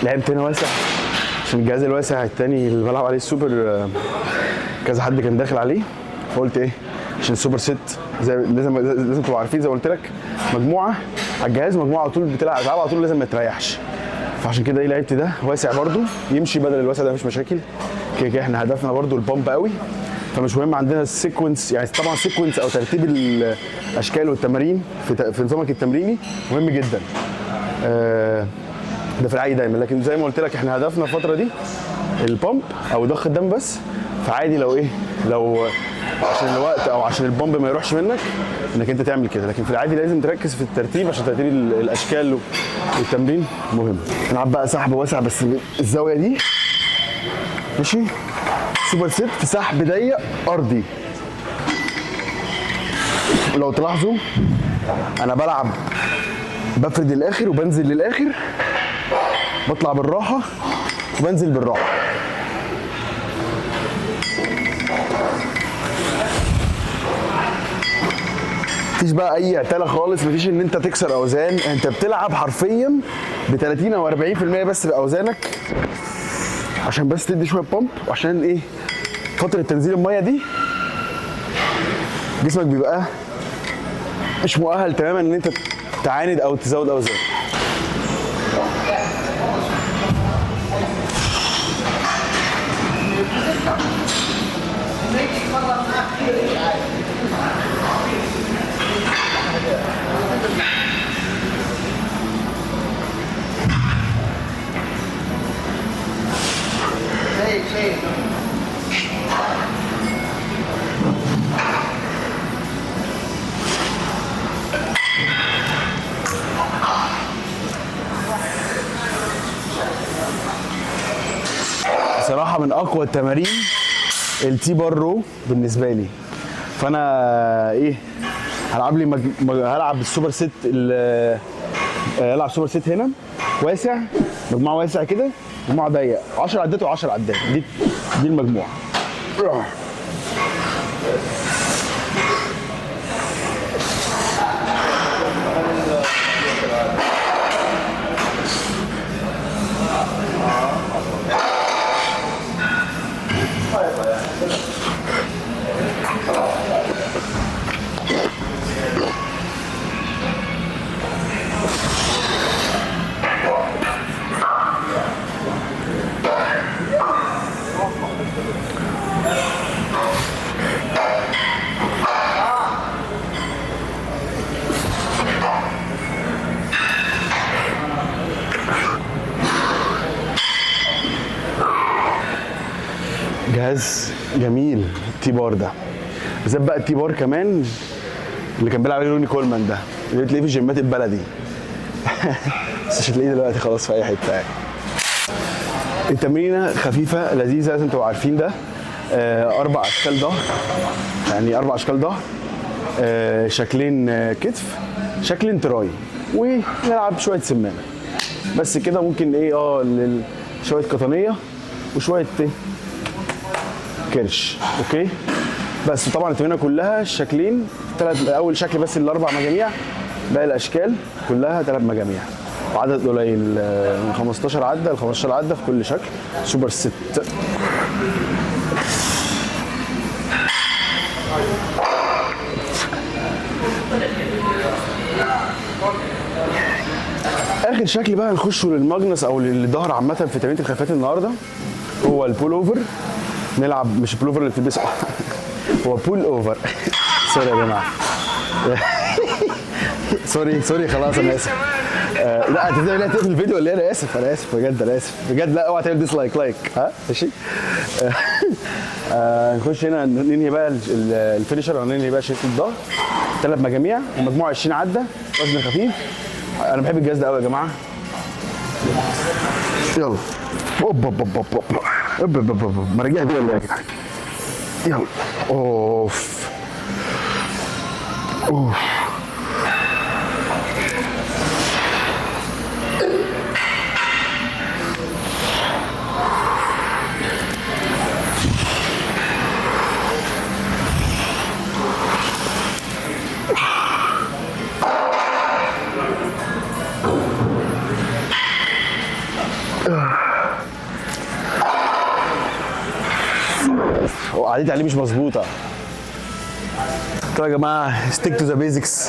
لعبت هنا واسع عشان الجهاز الواسع التاني اللي بلعب عليه السوبر كذا حد كان داخل عليه، فقلت ايه عشان السوبر ست لازم تبقوا عارفين، زي ما قلت لك مجموعه على الجهاز، مجموعه على طول بتلعب على طول، لازم ما تريحش. فعشان كده ايه لعبت ده واسع برده، يمشي بدل الواسع ده مش مشاكل، كده احنا هدفنا برده البامب قوي، فمش مهم عندنا السيكونس، يعني طبعا السيكونس او ترتيب الاشكال والتمارين في نظامك التمريني مهم جدا. ده في العادي دايما، لكن زي ما قلت لك احنا هدفنا الفتره دي البامب او ضخ الدم بس. فعادي لو عشان الوقت او عشان البامب ما يروحش منك انك انت تعمل كده، لكن في العادي لازم تركز في الترتيب عشان ترتيب الاشكال والتمرين مهم. نلعب بقى سحب واسع بس الزاويه دي، ماشي؟ سوبر ست سحب ضيق ارضي. لو تلاحظوا انا بلعب بفرد للاخر وبنزل للاخر، بطلع بالراحه وبنزل بالراحه. مفيش بقى اي عتاله خالص، مفيش ان انت تكسر اوزان، انت بتلعب حرفيا ب 30 او 40% بس باوزانك عشان بس تدي شويه بامب، وعشان ايه؟ فتره تنزيل الميه دي جسمك بيبقى مش مؤهل تماما ان انت تعاند او تزود اوزان. بصراحة من أقوى التمارين التي بار رو بالنسبة لي. فأنا إيه؟ هلعب السوبر ست، هلعب سوبر ست هنا واسع، مجموعة واسع كده، مجموعة ضيق، 10 عدات و10 عدات، دي المجموعة. جهاز جميل التي بار ده، بالذات بقى التي بار كمان اللي كان بيلعب عليه روني كولمان ده، اللي بتلاقيه في الجيمات البلدي. بس مش هتلاقيه دلوقتي خلاص في اي حته يعني. التمرينه خفيفه لذيذه، لازم تبقوا عارفين ده. 4 اشكال ظهر، يعني 4 اشكال ظهر، شكلين كتف، شكلين تراي، ونلعب شويه سمانه بس كده. ممكن ايه شويه قطنيه وشويه كرش، اوكي؟ بس طبعا التمرينه كلها شكلين، اول شكل بس ال4 مجاميع، باقي الاشكال كلها 3 مجاميع، وعدد قليل من 15 عده ل 15 عده في كل شكل. سوبر ست. اخر شكل بقى نخش للماجنس او للظهر عامه في تمرينه الخلفيات النهارده هو البول اوفر. نلعب مش بول اوفر اللي بتلبسه هو بول اوفر. سوري يا جماعه. سوري خلاص انا اسف. لا هتبدا لا تقفل الفيديو ولا انا اسف بجد، انا اسف بجد. لا اوعى تعمل ديسلايك ها ماشي. نخش هنا ننهي بقى الفينيشر، ننهي بقى شريط الظهر 3 مجاميع ومجموعه 20 عده وزن خفيف. انا بحب الجهاز ده قوي يا جماعه. يلا مراجيح دي ولا ايه يا جدعان؟ يلا اوف قعدتي عليه مش مظبوطه. طيب يا جماعه ستيك تو ذا بيزكس.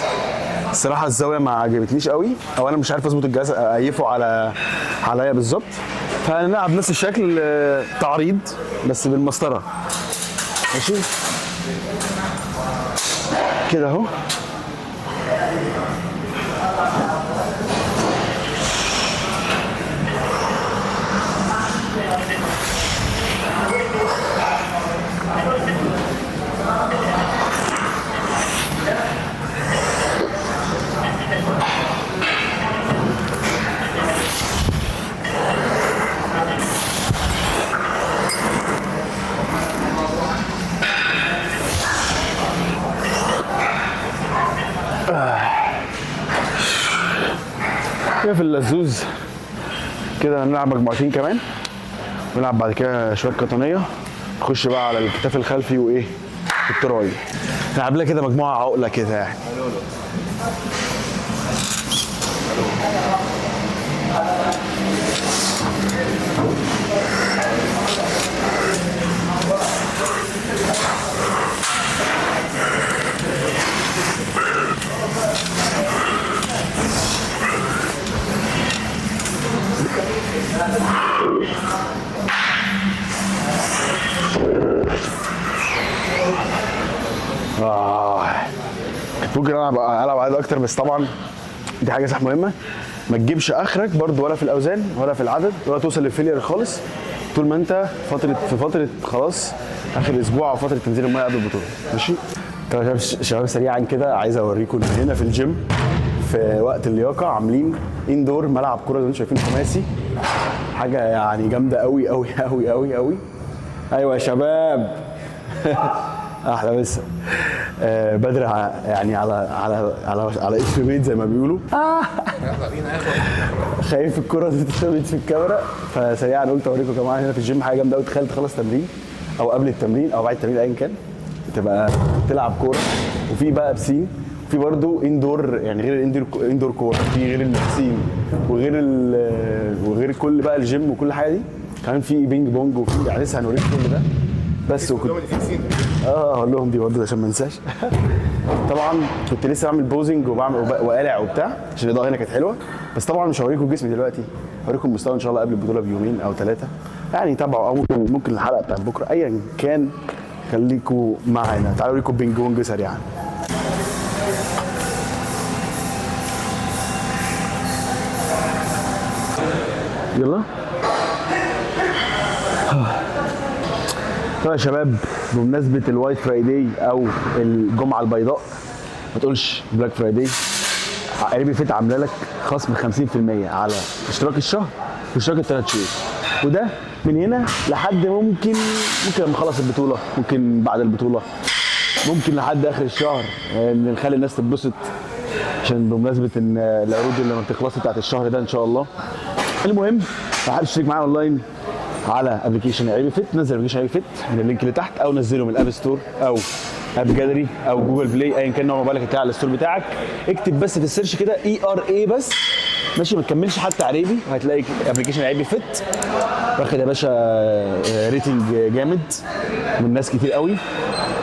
الصراحه الزاويه ما عجبتنيش قوي، او انا مش عارف اظبط الجهاز اقيفه عليا بالظبط. فهنلعب نفس الشكل تعريض بس بالمسطره، ماشي كده اهو. كده في اللزوز كده هنلعب مجموعتين كمان، ونلعب بعد كده شويه قطنيه، نخش بقى على الكتاف الخلفي وايه التراي، نلعب لها كده مجموعه عقله كده يعني. ممكن العب عدد اكتر، بس طبعا دي حاجه صح مهمه، ما تجيبش اخرك برضو ولا في الاوزان ولا في العدد ولا توصل للفيلير خالص طول ما انت في فتره خلاص اخر اسبوع او فتره تنزيل الميه قبل البطوله. ماشي. طب شباب سريعا كده عايز اوريكم هنا في الجيم في وقت اللياقه عاملين اندور ملعب كوره زي ما انتم شايفين خماسي، حاجه يعني جامده قوي قوي قوي قوي قوي. ايوه يا شباب احلى مسا. بدر يعني على اسم بيت زي ما بيقولوا. يلا بينا خايف الكرة تتثبت في الكاميرا، فسريعا قلت اوريكم يا جماعه هنا في الجيم حاجه جامده قوي. تخيل تخلص تمرين او قبل التمرين او بعد التمرين ايا كان، تبقى تلعب كوره، وفي بقى بسين، وفي برضه اندور، يعني غير الاندور كوره، في غير البسين وغير كل بقى الجيم وكل حاجه دي، كمان في بينج بونج وفي يعني لسه هنوريكم كل ده. بس وكنت هقول لهم دي برضه عشان ما انساش. طبعا كنت لسه بعمل بوزنج وقالع وبتاع عشان الاضاءه هنا كانت حلوه، بس طبعا مش هوريكم جسمي دلوقتي، هوريكم المستوى ان شاء الله قبل البطوله بيومين او 3 يعني. تابعوا او ممكن الحلقه بتاعت بكره ايا كان، خليكم معانا. تعالوا اوريكم بينج بونج سريعا. يلا. طيب يا شباب، بمناسبه الوايت فرايداي او الجمعه البيضاء، ما تقولش بلاك فرايداي، قريبي فيت عامله لك خصم 50% على اشتراك الشهر واشتراك ال3 شهور، وده من هنا لحد ممكن لما نخلص البطوله، ممكن بعد البطوله، ممكن لحد اخر الشهر، نخلي الناس تتبسط عشان بمناسبه ان العروض اللي ما بتخلصش بتاعت الشهر ده ان شاء الله. المهم لو حابب تشترك معانا اونلاين على ابلكيشن عيبي فيت، نزل ابلكيشن عيبي فيت من اللينك اللي تحت، او نزله من الاب ستور او اب جاليري او جوجل بلاي، ايا كان نوع موبايلك اللي على الستور بتاعك. اكتب بس في السيرش كده ERA بس، ماشي، ما تكملش حتى عريبي، وهتلاقي ابلكيشن عيبي فيت واخد يا باشا ريتنج جامد من ناس كتير قوي.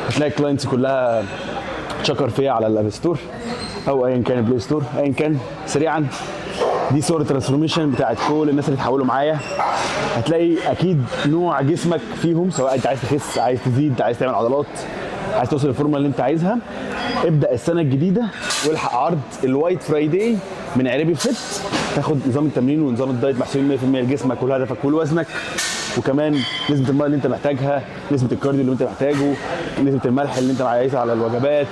هتلاقي الكلاينتس كلها تشكر فيها على الاب ستور او ايا كان البلاي ستور ايا كان. سريعا دي صورة الترانسفورميشن بتاعت كل الناس اللي اتحولوا معايا. هتلاقي اكيد نوع جسمك فيهم، سواء انت عايز تخس، عايز تزيد، عايز تعمل عضلات، عايز توصل للفورمه اللي انت عايزها. ابدا السنه الجديده والحق عرض الوايت فرايداي من عريبي فيت، تاخد نظام التمرين ونظام الدايت محسوبين 100% لجسمك ولهدفك ولوزنك، وكمان نسبه الميه اللي انت محتاجها، نسبه الكارديو اللي انت محتاجه، نسبه الملح اللي انت عايزها على الوجبات.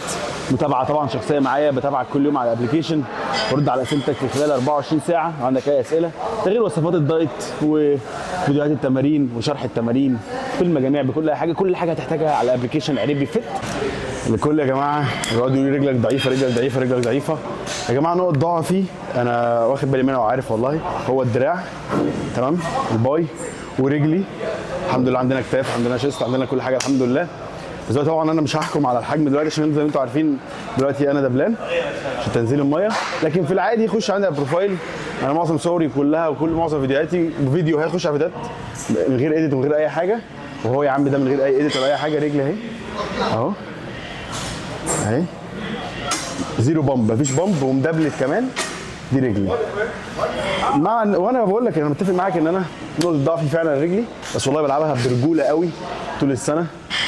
متابعه طبعا شخصيه معايا، بتابعك كل يوم على الابلكيشن، برد على اسئلتك في خلال 24 ساعه لو عندك اي اسئله، ده غير وصفات الدايت وفيديوهات التمارين وشرح التمارين في المجاميع بكل حاجه، كل حاجه هتحتاجها على الابلكيشن عريبي فيت. الكل يا جماعه بيقعدوا يقولوا رجلك ضعيفه رجلك ضعيفه رجلك ضعيفه. يا جماعه نقط ضعفي انا واخد بالي منها وعارف والله، هو الدراع تمام، الباي ورجلي الحمد لله، عندنا كتاف، عندنا شيست، عندنا كل حاجه الحمد لله. بس طبعا انا مش هحكم على الحجم دلوقتي عشان زي ما انتم عارفين دلوقتي انا دبلان عشان تنزيل الميه، لكن في العادي يخش عندي على البروفايل. انا معظم صوري كلها معظم فيديوهاتي فيديو هيخش على فيديوهات من غير ايديت ومن غير اي حاجه، وهو يا عم ده من غير اي ايديت ولا اي حاجه. رجلي اهي اهو اهي زيرو بامب، مفيش بامب ومدبلت كمان، دي رجلي وانا بقول لك انا متفق معاك ان انا نقطه ضعفي فعلا رجلي، بس والله بلعبها برجوله قوي طول السنه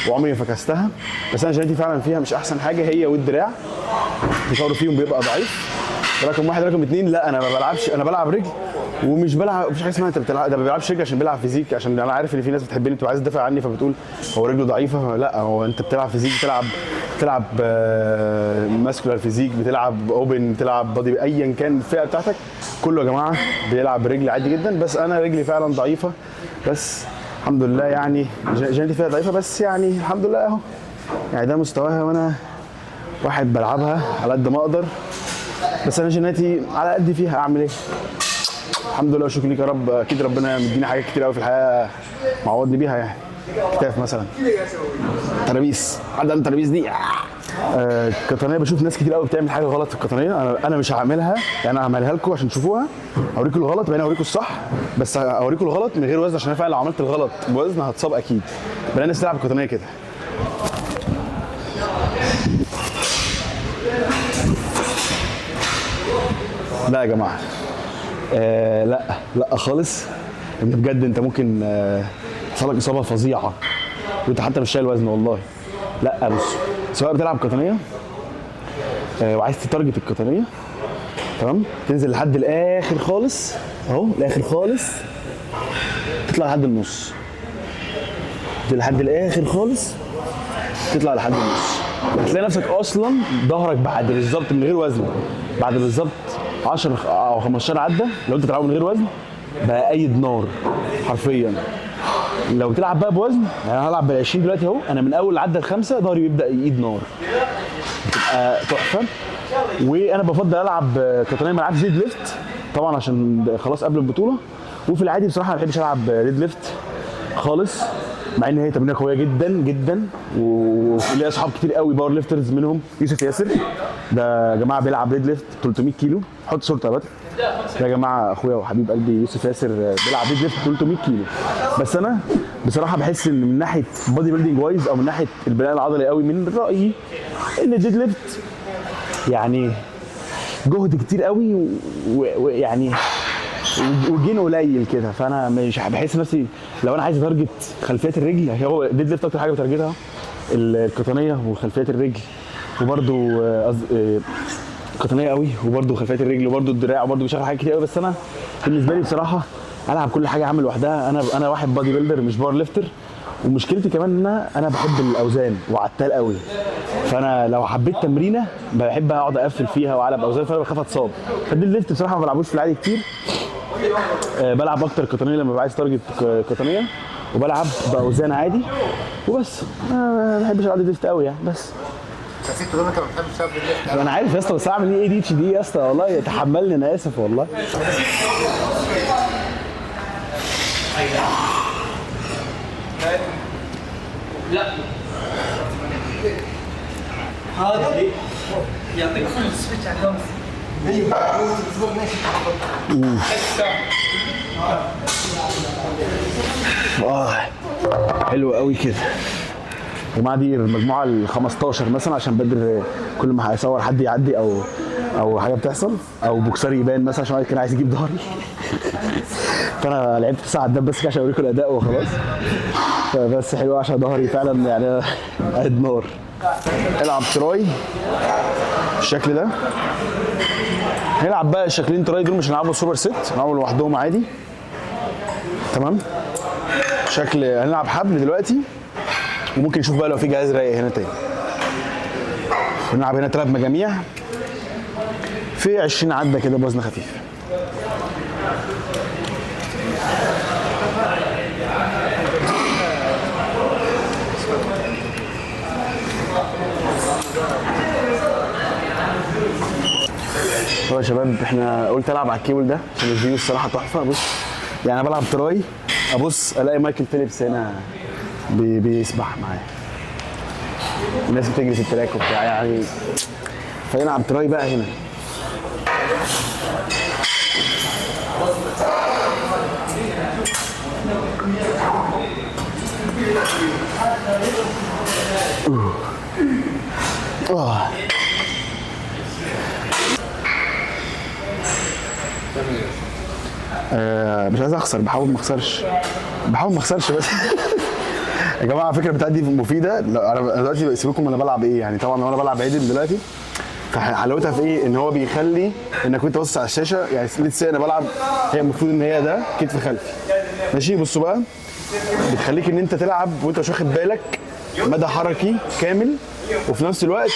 وعمري ما فكستها. بس انا جيناتي فعلا فيها مش احسن حاجه، هي والدراع التطور فيهم بيبقى ضعيف. رقم واحد. رقم اتنين، لا انا ما بلعبش، انا بلعب رجل ومش بلعب، مفيش حاجه اسمها انت بتلعب ده ما بيلعبش رجل عشان بيلعب فيزيك، عشان انا عارف ان في ناس بتحبني بتبقى عايز تدافع عني فبتقول هو رجله ضعيفه. لا، هو انت بتلعب فيزيك، بتلعب ماسكولار فيزيك، بتلعب اوبن، بتلعب بادي، ايا كان الفئه بتاعتك كله يا جماعه بيلعب برجل عادي جدا. بس انا رجلي فعلا ضعيفه، بس الحمد لله يعني جيناتي فيها ضعيفه، بس يعني الحمد لله اهو يعني ده مستواها، وانا واحد بلعبها على قد ما اقدر. بس انا جيناتي على قد فيها، اعمل ايه؟ الحمد لله وشكرا ليك يا رب. اكيد ربنا مديني حاجات كتير قوي في الحياه معوضني بيها يعني. كتاف مثلا، ترابيس، حد عنده الترابيس دي القطنيه. بشوف ناس كتير قوي بتعمل حاجه غلط في القطنيه، انا مش هعملها يعني، انا هعملها لكم عشان تشوفوها، اوريكم الغلط بعدين اوريكم الصح. بس اوريكم الغلط من غير وزن، عشان انا فعلا لو عملت الغلط بوزن هتصاب اكيد. بلاقي الناس تلعب القطنيه كده. لا يا جماعه لا خالص. انت بجد انت ممكن يحصل لك اصابه فظيعه وانت حتى مش شايل وزن والله. لا بص، سواء بتلعب قطنيه وعايز تتارجت القطنيه، تمام، تنزل لحد الاخر خالص اهو، الاخر خالص، تطلع لحد النص، تنزل لحد الاخر خالص، تطلع لحد النص. هتلاقي نفسك اصلا ظهرك بعد بالظبط من غير وزن، بعد بالظبط 10 او 15 عده لو انت بتلعب من غير وزن بقى ايد نار حرفيا. لو تلعب بقى بوزن، يعني انا هلعب بال 20 دلوقتي اهو، انا من اول العده الخامسه ظهري بيبدا ايد نار، بتبقى تحفه. وانا بفضل العب قطنيه، ما العبش ديد ليفت طبعا عشان خلاص قبل البطوله. وفي العادي بصراحه ما بحبش العب ديد ليفت خالص، مع ان هي تمرينه قويه جدا جدا، وليا اصحاب كتير قوي باور ليفترز، منهم يوسف ياسر، ده يا جماعه بيلعب ديد ليفت 300 كيلو، حط صورته يا بدر، ده يا جماعه اخويا وحبيب قلبي يوسف ياسر بيلعب ديد ليفت 300 كيلو. بس انا بصراحه بحس ان من ناحيه بودي بيلدينج وايز او من ناحيه البناء العضلي قوي، من رايي ان الديد ليفت يعني جهد كتير قوي ويعني وجين قليل كده، فانا مش بحس نفسي لو انا عايز اتارجت خلفيات الرجل. هو ديد ليفت اكتر حاجه بتارجتها القطنيه وخلفيات الرجل، وبرده قطنيه قوي، وبرده خلفيات الرجل، وبرده الدراع، وبرده بيشغل حاجات كتير قوي. بس انا بالنسبه لي بصراحه العب كل حاجه عامل لوحدها. انا واحد بادي بيلدر مش باور ليفتر، ومشكلتي كمان ان انا بحب الاوزان وعتال قوي، فانا لو حبيت تمرينه بحب اقعد اقفل فيها واعلى باوزان، فانا بخاف اتصاب. فالديد ليفت بصراحه ما بلعبوش في العادي كتير، بلعب اكتر قطنيه لما ببقى عايز تارجت قطنيه، وبلعب باوزان عادي وبس. ما بحبش العب ديد ليفت قوي يعني. بس حسيت ان انت ما بتحبش تلعب بالليفت. انا عارف يا اسطى، بس اعمل ايه؟ دي اتش دي يا اسطى، والله تحملني، انا اسف والله. لا هذا يعطيك فول سويتش على الهوس. حلو قوي كده يا جماعه. دي المجموعه ال 15 مثلا، عشان بدر كل ما هيصور حد يعدي او حاجه بتحصل، او بوكسري يبان مثلا عشان كان عايز يجيب ظهري. فانا لعبت 9 عدات بس كده عشان اوريكم الاداء وخلاص. فبس حلو عشان ظهري فعلا يعني قد نار. العب تراي بالشكل ده. هنلعب بقى الشكلين تراي دول، مش هنلعبوا سوبر ست، هنلعبوا لوحدهم عادي، تمام. شكل هنلعب حبل دلوقتي، وممكن نشوف بقى لو في جهاز رايق هنا تاني. هنلعب هنا 3 مجاميع في 20 عده كده بوزن خفيف. طيب يا شباب، احنا قلت العب على الكيبل ده عشان الفيو الصراحه تحفه. بص يعني انا بلعب تراي، ابص الاقي مايكل فيليبس هنا بيسبح معايا، الناس بتجري في التراك وبتاع يعني، فيلعب تراي بقى هنا. مش عايز اخسر، بحاول ما اخسرش بس. يا جماعه الفكره بتاعتي دي مفيده. انا دلوقتي بسيبكم انا بلعب ايه يعني. طبعا وانا بلعب عدل دلوقتي، فحلاوتها في ايه؟ ان هو بيخلي انك وانت باصص على الشاشه يعني لسه انا بلعب، هي المفروض ان هي ده كتف خلفي ماشي. بصوا بقى، بتخليك ان انت تلعب وانت مش واخد بالك مدى حركي كامل، وفي نفس الوقت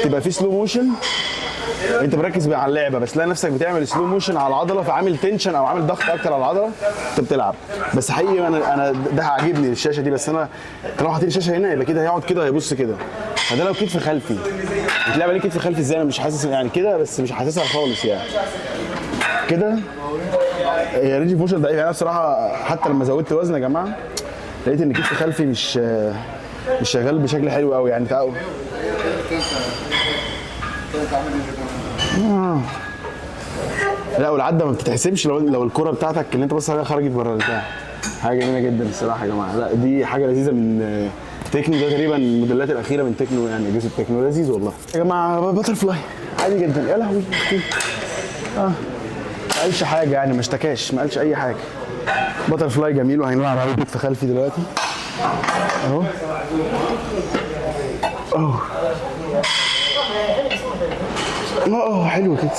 تبقى في سلو موشن. انت مركز على اللعبه بس تلاقي نفسك بتعمل سلو موشن على العضله، فعامل تنشن او عامل ضغط اكتر على العضله انت بتلعب. بس حقيقي انا ده عاجبني الشاشه دي، بس انا طالما حاطين الشاشه هنا يبقى كده هيقعد كده هيبص كده. فده لو كتف خلفي بتلعب عليه كتف خلفي ازاي؟ انا مش حاسس يعني كده، بس مش حاسسها خالص يعني كده. هي رينج موشن ضعيف يعني. انا بصراحه حتى لما زودت وزن يا جماعه لقيت ان كتف خلفي مش شغال بشكل حلو قوي يعني. تعالوا لا، والعده ما بتتحسبش لو الكره بتاعتك اللي انت بص عليها خرجت بره البتاع. حاجه جميله جدا الصراحه يا جماعه. لا دي حاجه لذيذه من تكنو، ده تقريبا الموديلات الاخيره من تكنو يعني. اجهزه تكنو لذيذ والله يا جماعه. باتر فلاي عادي جدا. يا لهوي ما قالش حاجه يعني، ما اشتكاش، ما قالش اي حاجه. باتر فلاي جميل وهنلعب عليه كتف خلفي دلوقتي اهو. حلو كده.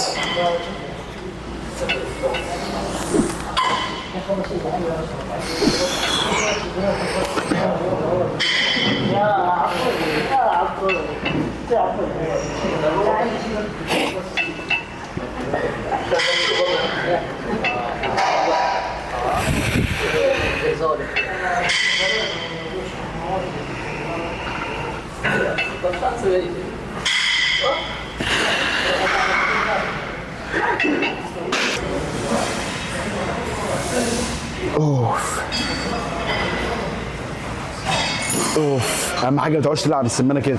اهم حاجه ما تقعدش تلعب السمانه كده.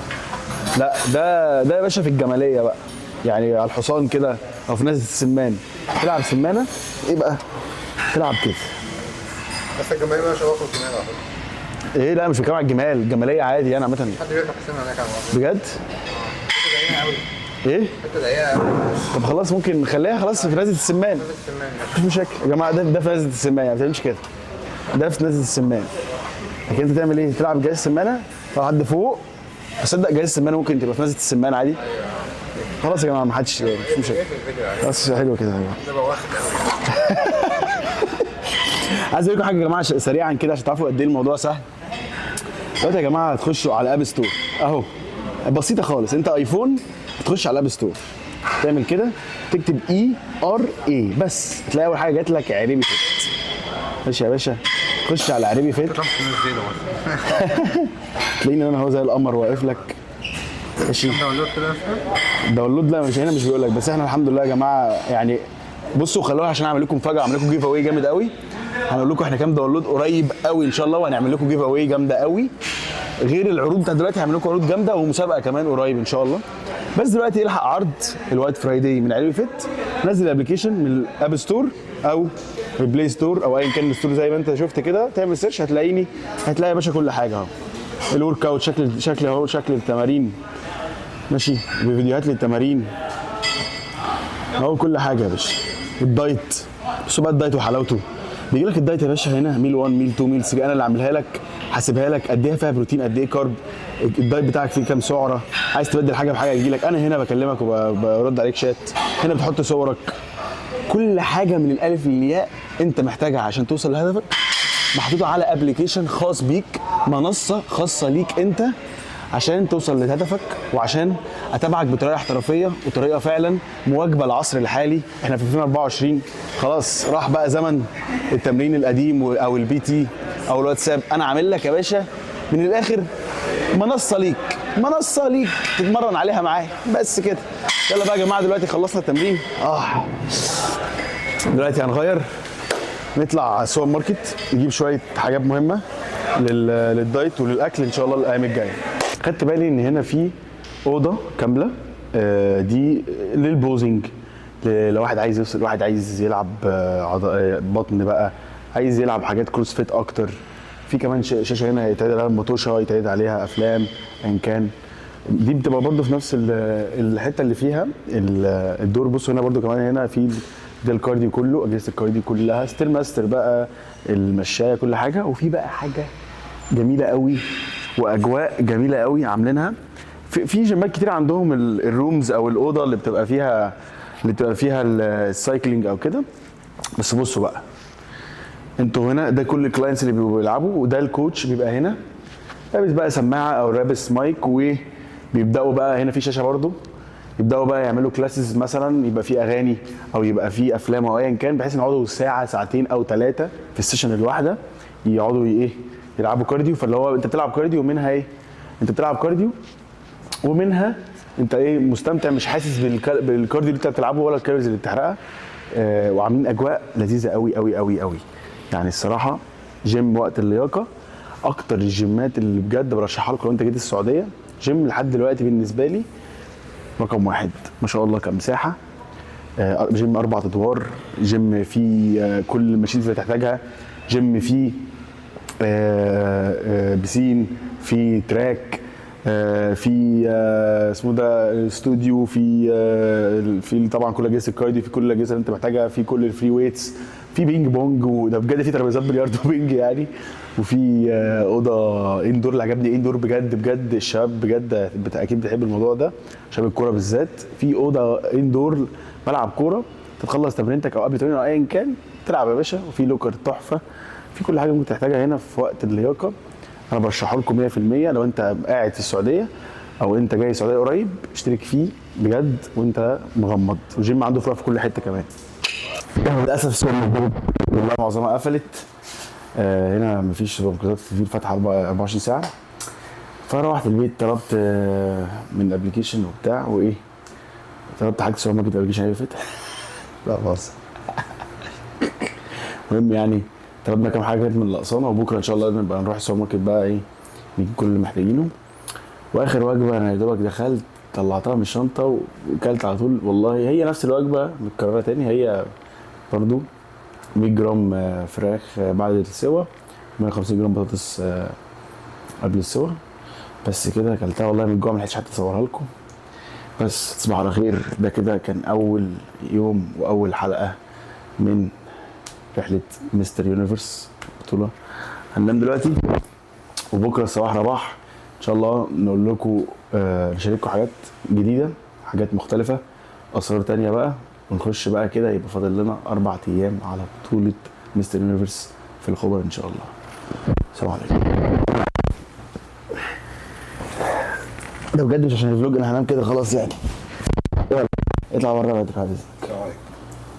لا ده يا باشا في الجماليه بقى يعني، على الحصان كده او في نزله السمان تلعب سمانه يبقى تلعب كده. بس الجماليه مالهاش علاقه بالجمال على فكره. ايه لا مش بتكلم على الجمال، الجماليه عادي يعني عامه. حد بيركب حسين هناك على بجد؟ حته ضيقه قوي. ايه؟ حته ضيقه قوي. طب خلاص ممكن نخليها خلاص في نزله السمان. مفيش مشاكل يا جماعه. ده في نزله السمان يعني، ما تعملش كده. ده في نزله السمان. لكن انت تعمل ايه؟ تلعب جهاز السمانه لحد فوق. تصدق جهاز السمانه ممكن تبقى في نزله السمان عادي. خلاص يا جماعه ما حدش مش مشاكل. بس حلو كده يا جماعه. ده بقى واخد عايز اقول لكم حاجه يا جماعه سريعا كده عشان تعرفوا قد ايه الموضوع سهل. دلوقتي يا جماعه هتخشوا على اب ستور اهو، بسيطه خالص. انت ايفون تخش على الاب ستور تعمل كده، تكتب ERA بس تلاقي اول حاجه جات لك عريبي فيت. ماشي يا باشا، خش على عريبي فيت تلاقيني انا اهو زي القمر واقف لك. ماشي داونلود كده. داونلود لا مش هنا، مش بيقول لك. بس احنا الحمد لله يا جماعه يعني. بصوا خلوها عشان اعمل لكم مفاجاه، اعمل لكم جيف اواي جامد قوي. هنقول لكم احنا كام داونلود قريب قوي ان شاء الله، وهنعمل لكم جيف اواي جامده قوي. غير العروض بتاعت دلوقتي هعمل لكم عروض جامده ومسابقه كمان قريب ان شاء الله. بس دلوقتي الحق عرض الوايت فرايداي من عريبي فيت. نزل الابلكيشن من الاب ستور او البلاي ستور او ايا كان الستور زي ما انت شفت كده. تعمل سيرش هتلاقي يا باشا كل حاجه اهو. الورك اوت شكل اهو، شكل التمارين ماشي، بفيديوهات للتمارين اهو، كل حاجه يا باشا. الدايت بصوا بقى، الدايت وحلاوته. بيجي لك الدايت يا باشا هنا ميل 1 ميل 2 ميل 3. انا اللي عاملها لك، حاسبها لك قد ايه فيها بروتين قد ايه كارب، الدايت بتاعك فيه كام سعره. عايز تبدل حاجه بحاجه يجي لك. انا هنا بكلمك وبرد عليك شات، هنا بتحط صورك. كل حاجه من الالف للياء انت محتاجها عشان توصل لهدفك محطوطه على ابلكيشن خاص بيك، منصه خاصه ليك انت عشان توصل لهدفك، وعشان اتابعك بطريقه احترافيه وطريقه فعلا مواكبه العصر الحالي. احنا في 2024 خلاص، راح بقى زمن التمرين القديم او البي تي او الواتساب. انا عامل لك يا باشا من الاخر منصه ليك تتمرن عليها معايا بس كده. يلا بقى يا جماعه دلوقتي خلصنا التمرين. دلوقتي هنغير، نطلع على السوبر ماركت نجيب شويه حاجات مهمه للدايت وللاكل ان شاء الله الايام الجايه. خدت بالي ان هنا في اوضه كامله دي للبوزنج، لو واحد عايز يفصل، واحد عايز يلعب بطن بقى، عايز يلعب حاجات كروس فيت اكتر. في كمان شاشه هنا يتعرض عليها مطوشه، يتعرض عليها افلام ان كان. دي بتبقى برضه في نفس الحته اللي فيها الدور. بصوا هنا برضه كمان هنا في ده الكارديو كله، اجهزه الكارديو كلها، ستير ماستر بقى، المشايه، كل حاجه. وفي بقى حاجه جميله قوي واجواء جميله قوي عاملينها في جيمات كتير عندهم الرومز او الاوضه اللي بتبقى فيها السايكلينج او كده. بس بصوا بقى، انتوا هنا ده كل الكلاينتس اللي بيبقوا بيلعبوا، وده الكوتش بيبقى هنا لابس بقى سماعه او لابس مايك، وبيبداوا بقى هنا في شاشه برده، يبداوا بقى يعملوا كلاسز، مثلا يبقى في اغاني او يبقى في افلام او ايا كان، بحيث ان يقعدوا ساعه ساعتين او 3 في السيشن الواحده يقعدوا يلعبوا كارديو. فاللي هو انت بتلعب كارديو ومنها انت بتلعب كارديو ومنها انت مستمتع، مش حاسس بالكارديو اللي انت بتلعبه ولا الكالوريز اللي بتحرقها. وعاملين اجواء لذيذه قوي قوي قوي قوي. يعني الصراحه جيم وقت اللياقه اكتر الجيمات اللي بجد برشحها لكم لو انت جيت السعوديه. جيم لحد دلوقتي بالنسبه لي رقم 1، ما شاء الله كمساحه. جيم 4 ادوار، جيم فيه كل الماشينز اللي تحتاجها، جيم فيه بسين، في تراك، في اسمه ده استوديو، في طبعا كل اجهزه الكارديو، في كل الاجهزه اللي انت محتاجها، في كل الفري ويتس، في بينج بونج، وده بجد في ترابيزات بلياردو بينج يعني. وفي اوضه اندور اللي عجبني اندور بجد بجد، الشباب بجد اكيد بتحب الموضوع ده، شباب الكوره بالذات. في اوضه اندور ملعب كوره، تخلص تمرينتك او قبل تمرين او ايا كان تلعب يا باشا، وفي لوكر تحفه، في كل حاجه ممكن تحتاجها هنا في وقت اللياقه. انا برشحه لكم 100%. لو انت قاعد في السعوديه او انت جاي السعوديه قريب، اشترك فيه بجد وانت مغمض. والجيم عنده فروع في كل حته كمان. للاسف السوق موجود والله معظمها قفلت. هنا مفيش سوبر ماركتات كتير فاتحه 24 ساعه. فروحت البيت طلبت من الابلكيشن وبتاع طلبت حاجه سوبر ماركت ابلكيشن فتح. لا باظ. المهم يعني طلبنا كام حاجه من الاقسام، وبكره ان شاء الله نبقى نروح السوبر ماركت بقى نجيب كل اللي محتاجينه. واخر وجبه انا يا دوبك دخلت طلعتها من الشنطه وكلت على طول. والله هي نفس الوجبه متكرره تاني، هي برضو 100 جرام فراخ بعد السوا، 150 جرام بطاطس قبل السوا. بس كده اكلتها والله من الجوع، ما لحقتش حتى اصورها لكم. بس تصبحوا على خير. ده كده كان اول يوم واول حلقه من رحله مستر يونيفرس بطوله. هننام دلوقتي وبكره الصباح رباح ان شاء الله نقول لكم نشارككم حاجات جديده، حاجات مختلفه، اسرار تانية بقى، ونخش بقى كده. يبقى فاضل لنا 4 ايام على بطوله مستر يونيفرس في الخبر ان شاء الله. السلام عليكم. ده بجد مش عشان الفلوج، انا هنام كده خلاص يعني. يلا اطلع بره بدري.